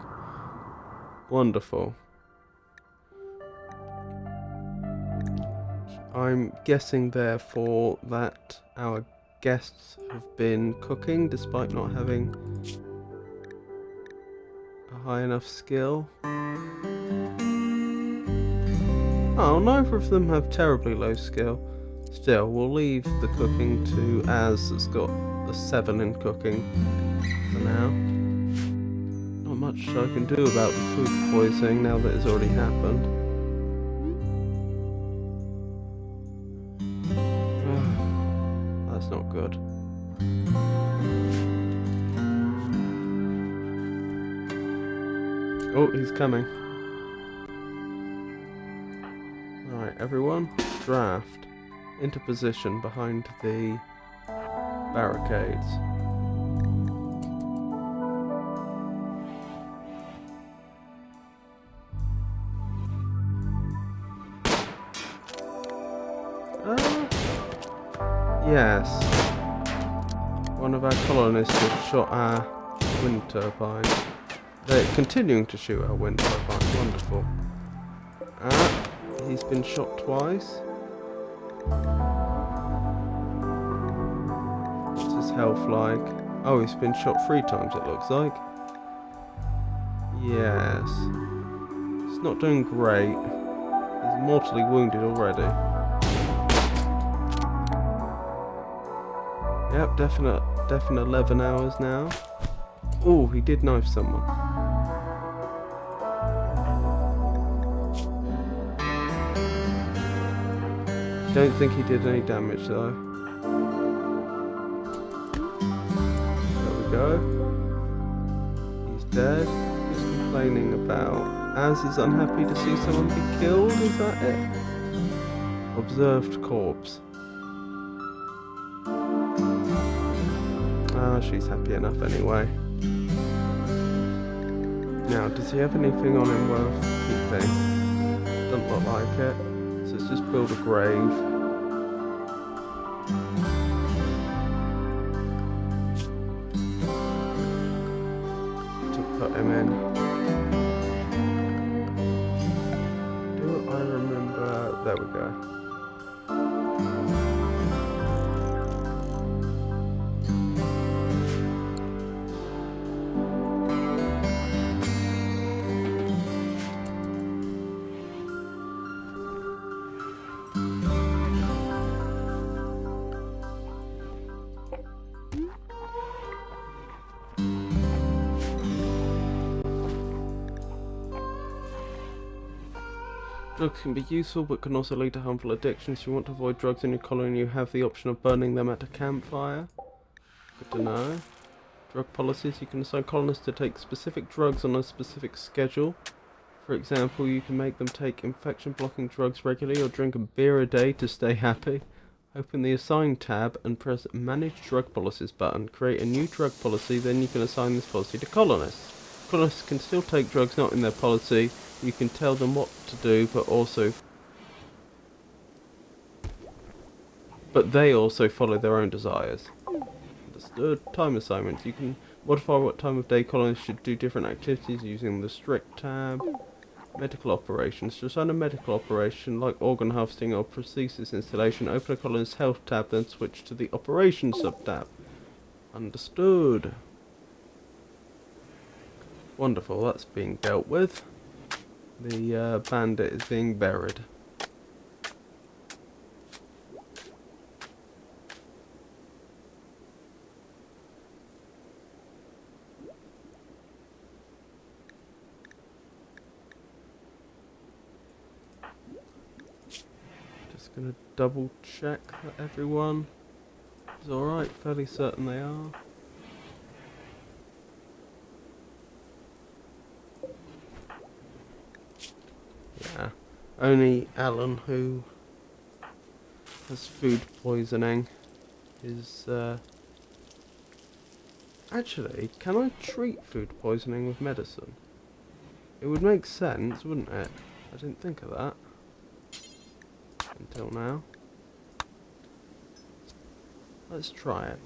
[SPEAKER 1] Wonderful. I'm guessing therefore that our guests have been cooking despite not having a high enough skill. Oh, neither of them have terribly low skill. Still, we'll leave the cooking to Az, that's got a 7 in cooking for now. Not much I can do about the food poisoning now that it's already happened. That's not good. Oh, he's coming. Right, everyone, draft into position behind the barricades. Yes. One of our colonists has shot our wind turbine. They're continuing to shoot our wind turbine. Wonderful. He's been shot twice. What's his health like? Oh, he's been shot 3 times, it looks like. Yes. He's not doing great. He's mortally wounded already. Yep, definite 11 hours now. Oh, he did knife someone. Don't think he did any damage though. There we go. He's dead. He's complaining about Az is unhappy to see someone be killed, is that it? Observed corpse. Ah, she's happy enough anyway. Now, does he have anything on him worth keeping? Doesn't look like it. So let's just build a grave. To put him I'm in. Do I remember? There we go. Drugs can be useful but can also lead to harmful addictions. If you want to avoid drugs in your colony, you have the option of burning them at a campfire. Good to know. Drug policies. You can assign colonists to take specific drugs on a specific schedule. For example, you can make them take infection-blocking drugs regularly or drink a beer a day to stay happy. Open the Assign tab and press Manage Drug Policies button. Create a new drug policy, then you can assign this policy to colonists. Colonists can still take drugs not in their policy. You can tell them what to do, but they also follow their own desires. Understood. Time assignments. You can modify what time of day colonists should do different activities using the Strict tab. Medical operations. To assign a medical operation like organ harvesting or prosthesis installation, open a colonist's health tab, then switch to the operations sub-tab. Understood. Wonderful, that's being dealt with. The bandit is being buried. Just gonna double check that everyone is alright, fairly certain they are. Yeah, only Alan, who has food poisoning, is actually, can I treat food poisoning with medicine? It would make sense, wouldn't it? I didn't think of that until now. Let's try it.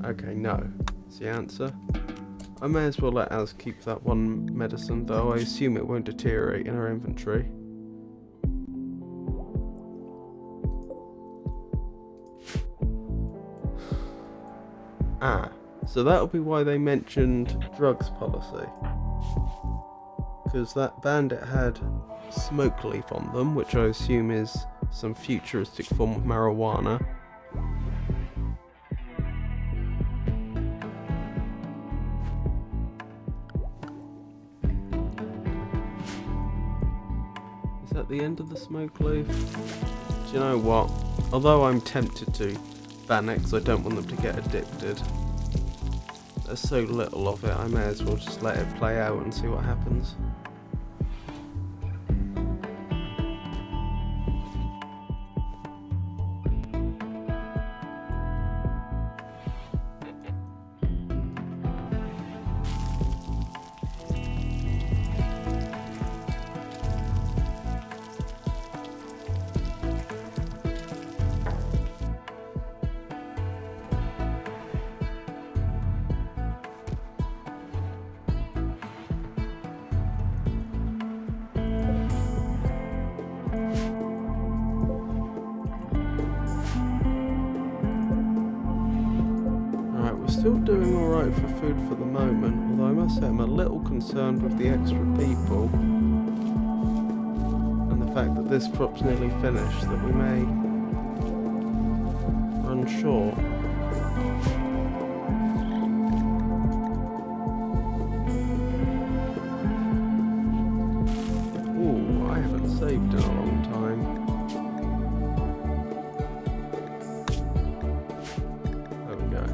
[SPEAKER 1] Okay, no. That's the answer. I may as well let Az keep that one medicine, though I assume it won't deteriorate in her inventory. So that'll be why they mentioned drugs policy. Because that bandit had smoke leaf on them, which I assume is some futuristic form of marijuana. Is that the end of the smoke leaf? Do you know what? Although I'm tempted to ban it because I don't want them to get addicted, there's so little of it, I may as well just let it play out and see what happens. Still doing alright for food for the moment, although I must say I'm a little concerned with the extra people and the fact that this crop's nearly finished, that we may run short. Ooh, I haven't saved in a long time. There we go.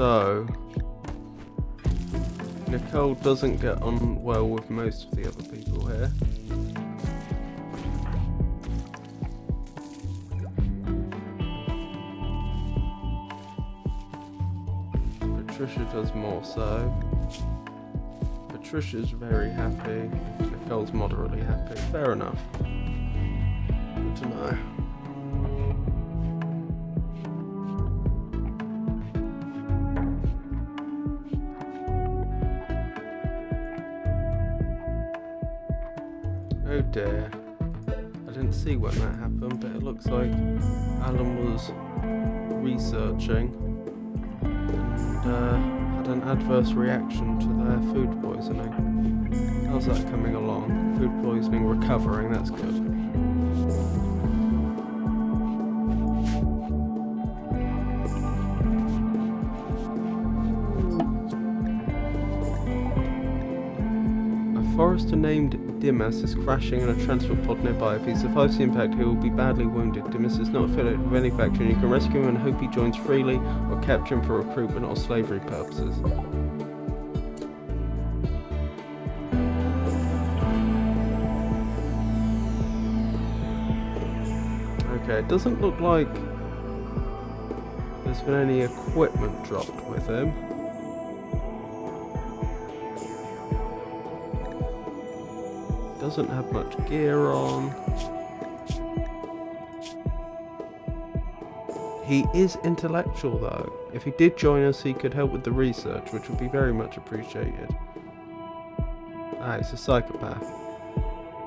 [SPEAKER 1] So, Nicole doesn't get on well with most of the other people here. Patricia does more so. Patricia's very happy. Nicole's moderately happy. Fair enough. Good to know. Oh dear. I didn't see when that happened, but it looks like Alan was researching and had an adverse reaction to their food poisoning. How's that coming along? Food poisoning recovering, that's good. A forester named Dimas is crashing in a transport pod nearby. If he survives the impact, he will be badly wounded. Dimas is not affiliated with any faction. You can rescue him and hope he joins freely, or capture him for recruitment or slavery purposes. Okay, it doesn't look like there's been any equipment dropped with him. Doesn't have much gear on. He is intellectual though. If he did join us, he could help with the research, which would be very much appreciated. Ah, he's a psychopath.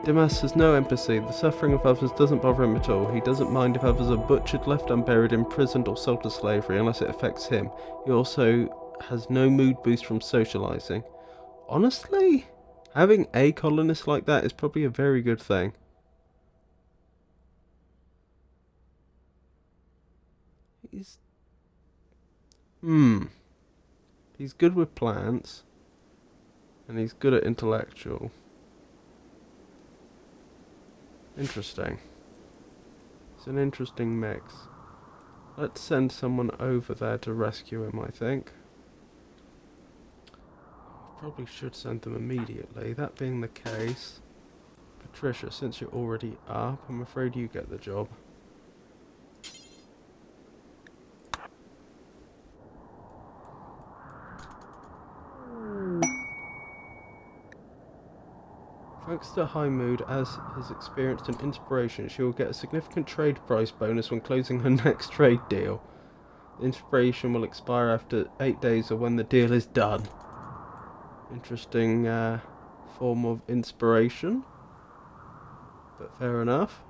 [SPEAKER 1] Dimas has no empathy. The suffering of others doesn't bother him at all. He doesn't mind if others are butchered, left unburied, imprisoned or sold to slavery, unless it affects him. He also has no mood boost from socializing. Honestly, having a colonist like that is probably a very good thing. He's good with plants. And he's good at intellectual. Interesting. It's an interesting mix. Let's send someone over there to rescue him, I think. Probably should send them immediately. That being the case, Patricia, since you're already up, I'm afraid you get the job. Thanks to high mood, as has experienced an inspiration, she will get a significant trade price bonus when closing her next trade deal. The inspiration will expire after 8 days or when the deal is done. Interesting form of inspiration, but fair enough.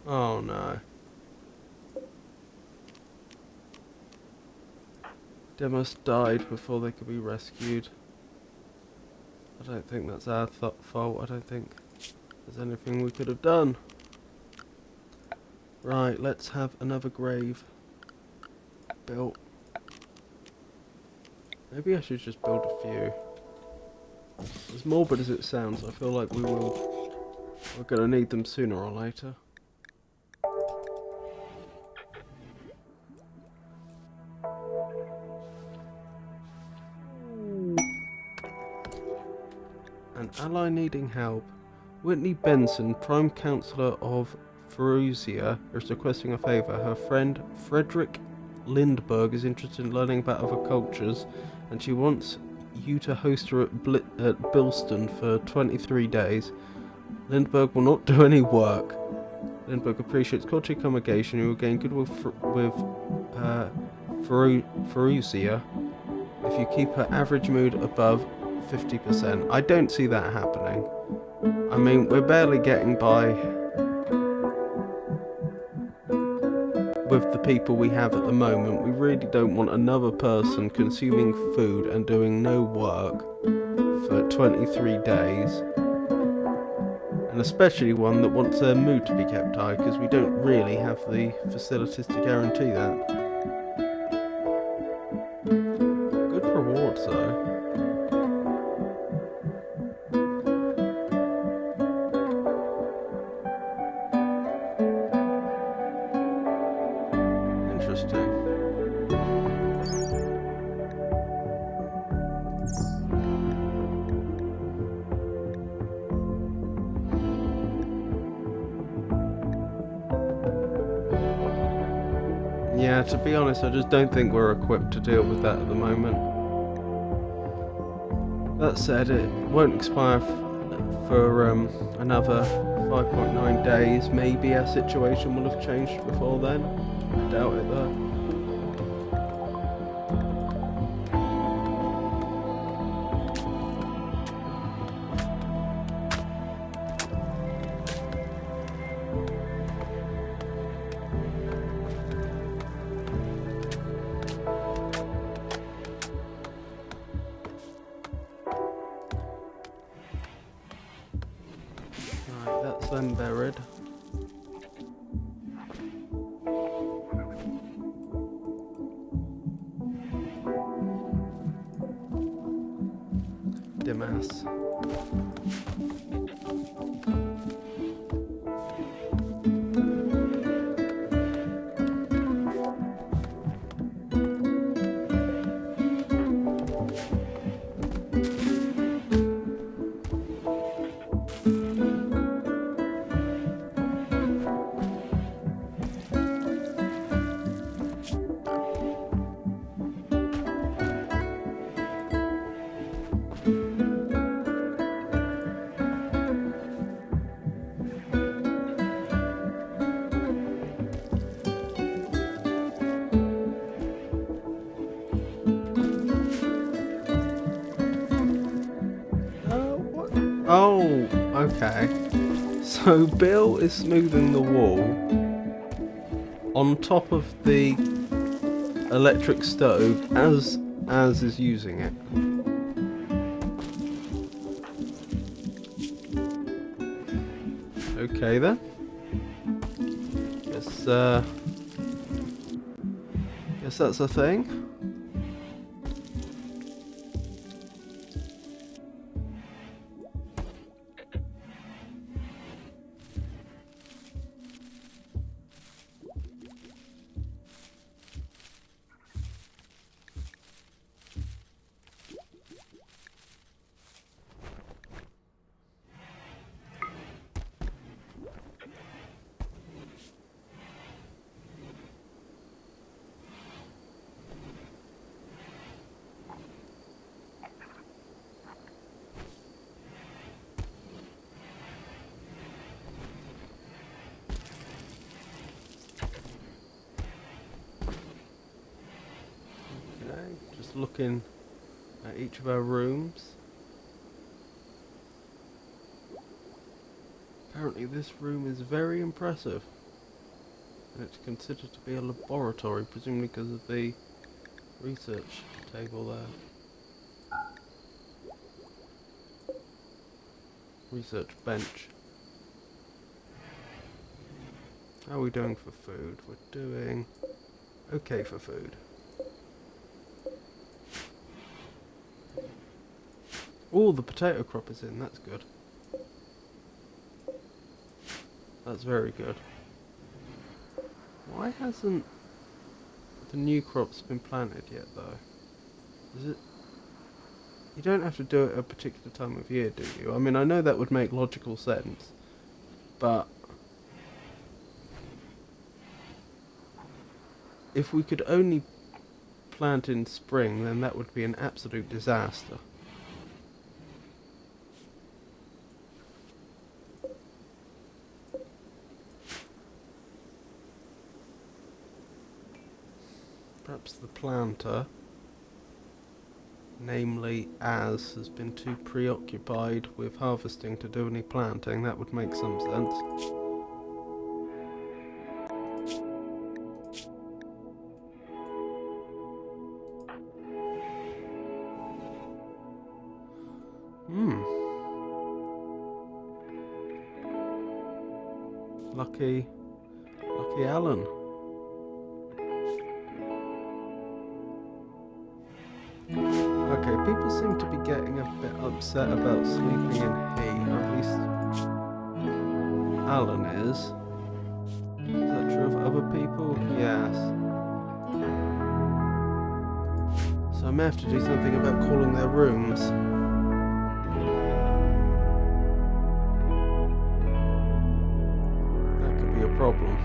[SPEAKER 1] Oh no. Demos died before they could be rescued. I don't think that's our fault. I don't think there's anything we could have done. Right, let's have another grave built. Maybe I should just build a few. As morbid as it sounds, I feel like we're going to need them sooner or later. An ally needing help. Whitney Benson, Prime Councillor of Ferusia, is requesting a favour. Her friend Frederick Lindbergh is interested in learning about other cultures, and she wants you to host her at Bilston for 23 days. Lindbergh will not do any work. Lindbergh appreciates culture accommodation. You will gain goodwill with Ferusia if you keep her average mood above 50%. I don't see that happening. I mean, we're barely getting by with the people we have at the moment. We really don't want another person consuming food and doing no work for 23 days And especially one that wants their mood to be kept high, because we don't really have the facilities to guarantee that. Good rewards though. Interesting. Yeah, to be honest, I just don't think we're equipped to deal with that at the moment. That said, it won't expire for another 5.9 days. Maybe our situation will have changed before then. I doubt it though. Right, that's them buried. Dimas. Oh, okay. So Bill is smoothing the wall on top of the electric stove as is using it. Okay then. Guess that's a thing. Just looking at each of our rooms. Apparently this room is very impressive. And it's considered to be a laboratory, presumably because of the research table there. Research bench. How are we doing for food? We're doing okay for food. Oh, the potato crop is in, that's good. That's very good. Why hasn't the new crops been planted yet though? Is it... You don't have to do it at a particular time of year, do you? I mean, I know that would make logical sense, but if we could only plant in spring, then that would be an absolute disaster. Perhaps the planter, namely Az, has been too preoccupied with harvesting to do any planting. That would make some sense. Lucky Alan. Okay, people seem to be getting a bit upset about sleeping in heat, or at least Alan is. Is that true of other people? Yes. So I may have to do something about calling their rooms. That could be a problem.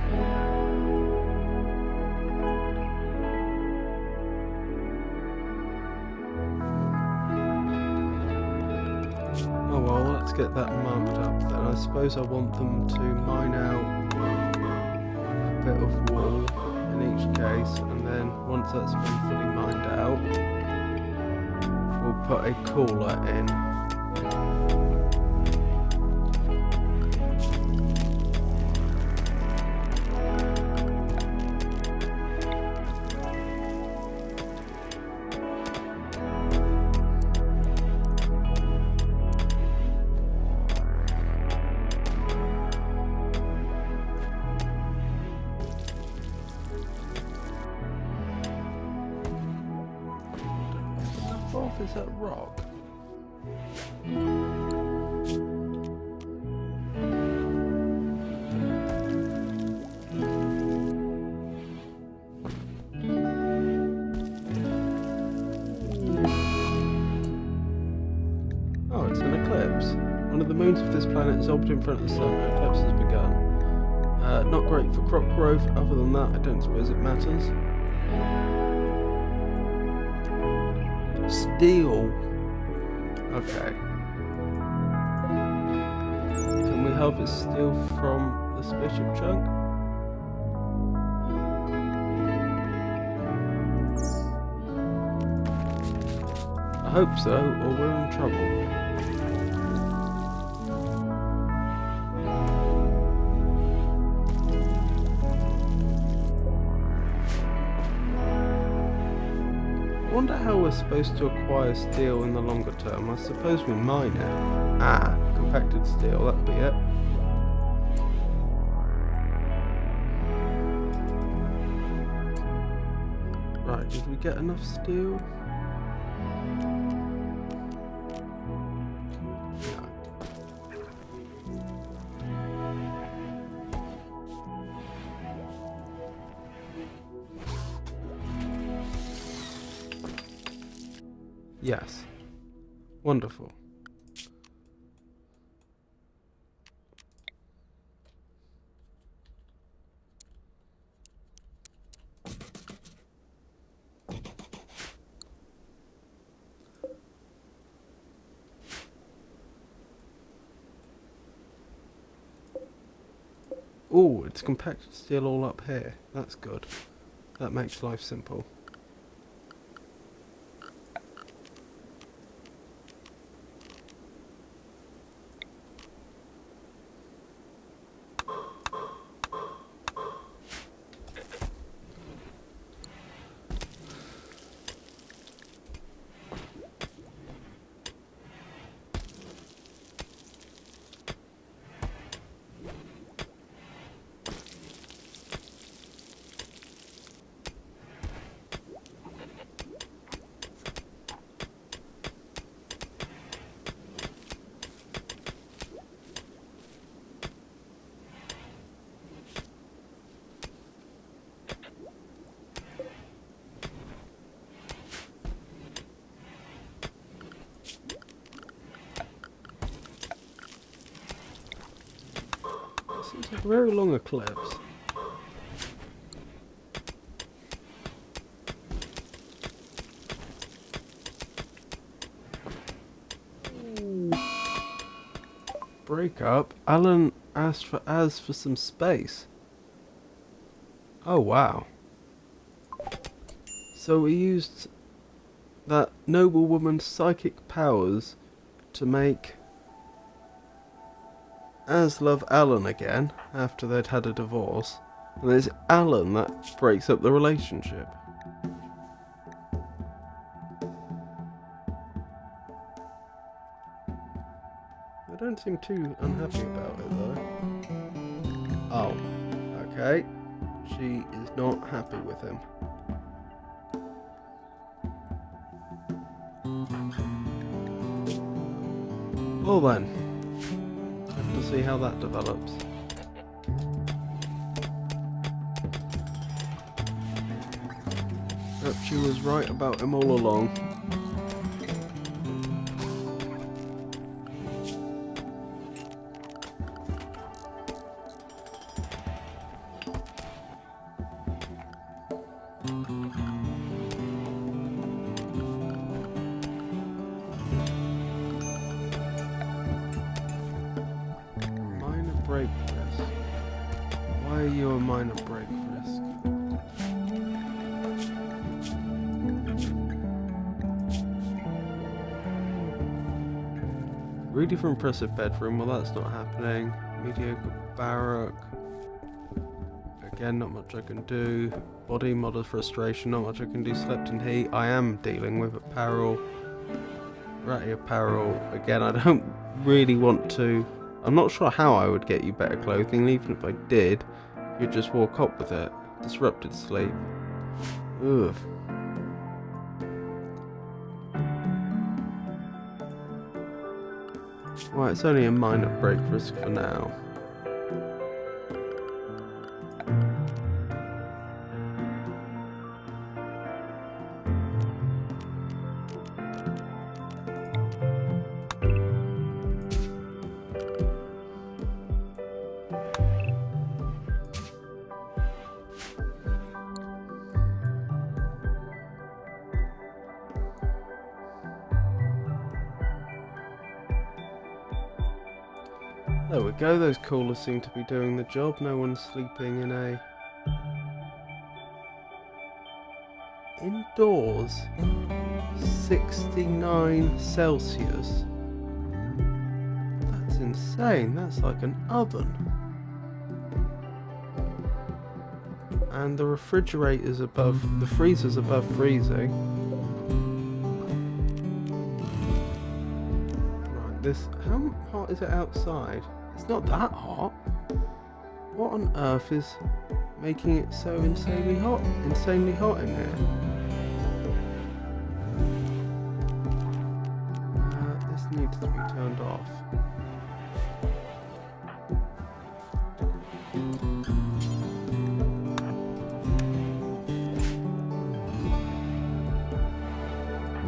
[SPEAKER 1] Oh well, let's get that marked up then. I suppose I want them to mine out a bit of wool in each case, and then once that's been fully mined out, we'll put a cooler in. Is that rock? Oh, it's an eclipse. One of the moons of this planet is orbiting in front of the sun. An eclipse has begun. Not great for crop growth. Other than that, I don't suppose it matters. Steel. Okay. Can we harvest steel from the spaceship chunk? I hope so, or we're in trouble. I wonder how we're supposed to acquire steel in the longer term. I suppose we mine it. Ah, compacted steel, that'd be it. Right, did we get enough steel? Yes. Wonderful. Oh, it's compacted steel all up here. That's good. That makes life simple. Seems like a very long eclipse. Break up. Alan asked for for some space. Oh wow. So we used that noble woman's psychic powers to make Az love Alan again after they'd had a divorce, and it's Alan that breaks up the relationship. I don't seem too unhappy about it though. Oh, okay. She is not happy with him. Well then, have to see how that develops. Perhaps she was right about him all along. Minor break risk. Why are you a minor break risk? Really for impressive bedroom, well that's not happening. Mediocre barrack. Again, not much I can do. Body model frustration, not much I can do. Slept in heat. I am dealing with apparel. Ratty apparel. Again, I don't really want to. I'm not sure how I would get you better clothing, even if I did, you'd just walk up with it. Disrupted sleep. Ugh. Well, it's only a minor break risk for now. There we go, those coolers seem to be doing the job. No one's sleeping in a... Indoors, 69 Celsius. That's insane, that's like an oven. And the refrigerator's above, the freezer's above freezing. Right, this, how hot is it outside? It's not that hot. What on earth is making it so insanely hot in here? This needs to be turned off.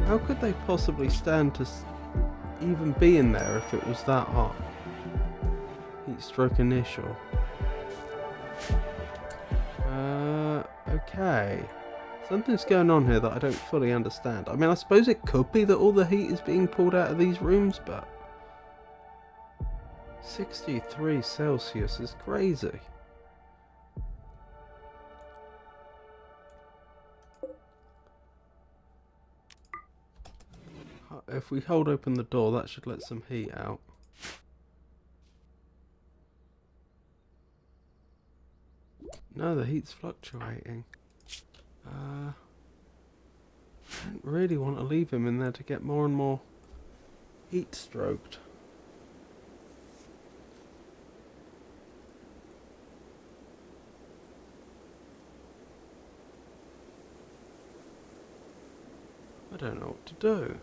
[SPEAKER 1] How could they possibly stand to even be in there if it was that hot? Heat stroke initial. Okay. Something's going on here that I don't fully understand. I mean, I suppose it could be that all the heat is being pulled out of these rooms, but 63 Celsius is crazy. If we hold open the door, that should let some heat out. No, the heat's fluctuating. I don't really want to leave him in there to get more and more heat stroked. I don't know what to do.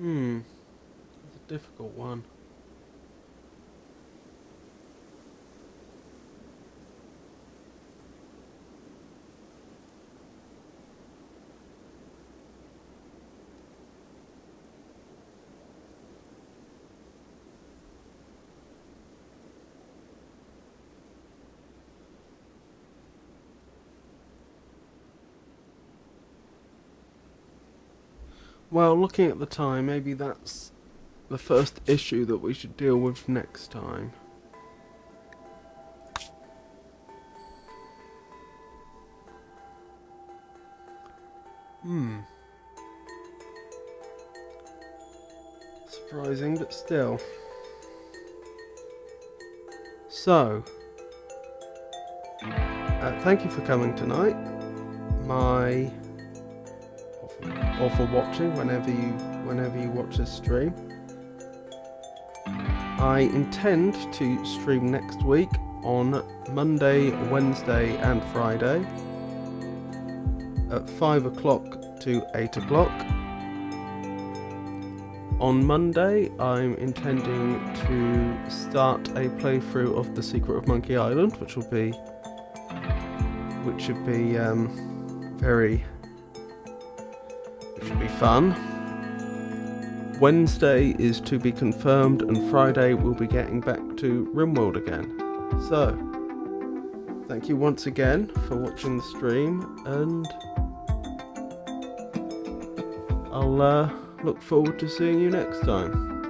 [SPEAKER 1] It's a difficult one. Well, looking at the time, maybe that's the first issue that we should deal with next time. Surprising, but still. So, thank you for coming tonight. Or for watching whenever you watch this stream. I intend to stream next week on Monday, Wednesday and Friday at 5 o'clock to 8 o'clock. On Monday, I'm intending to start a playthrough of The Secret of Monkey Island, which should be fun. Wednesday is to be confirmed, and Friday we'll be getting back to RimWorld again. So, thank you once again for watching the stream, and I'll look forward to seeing you next time.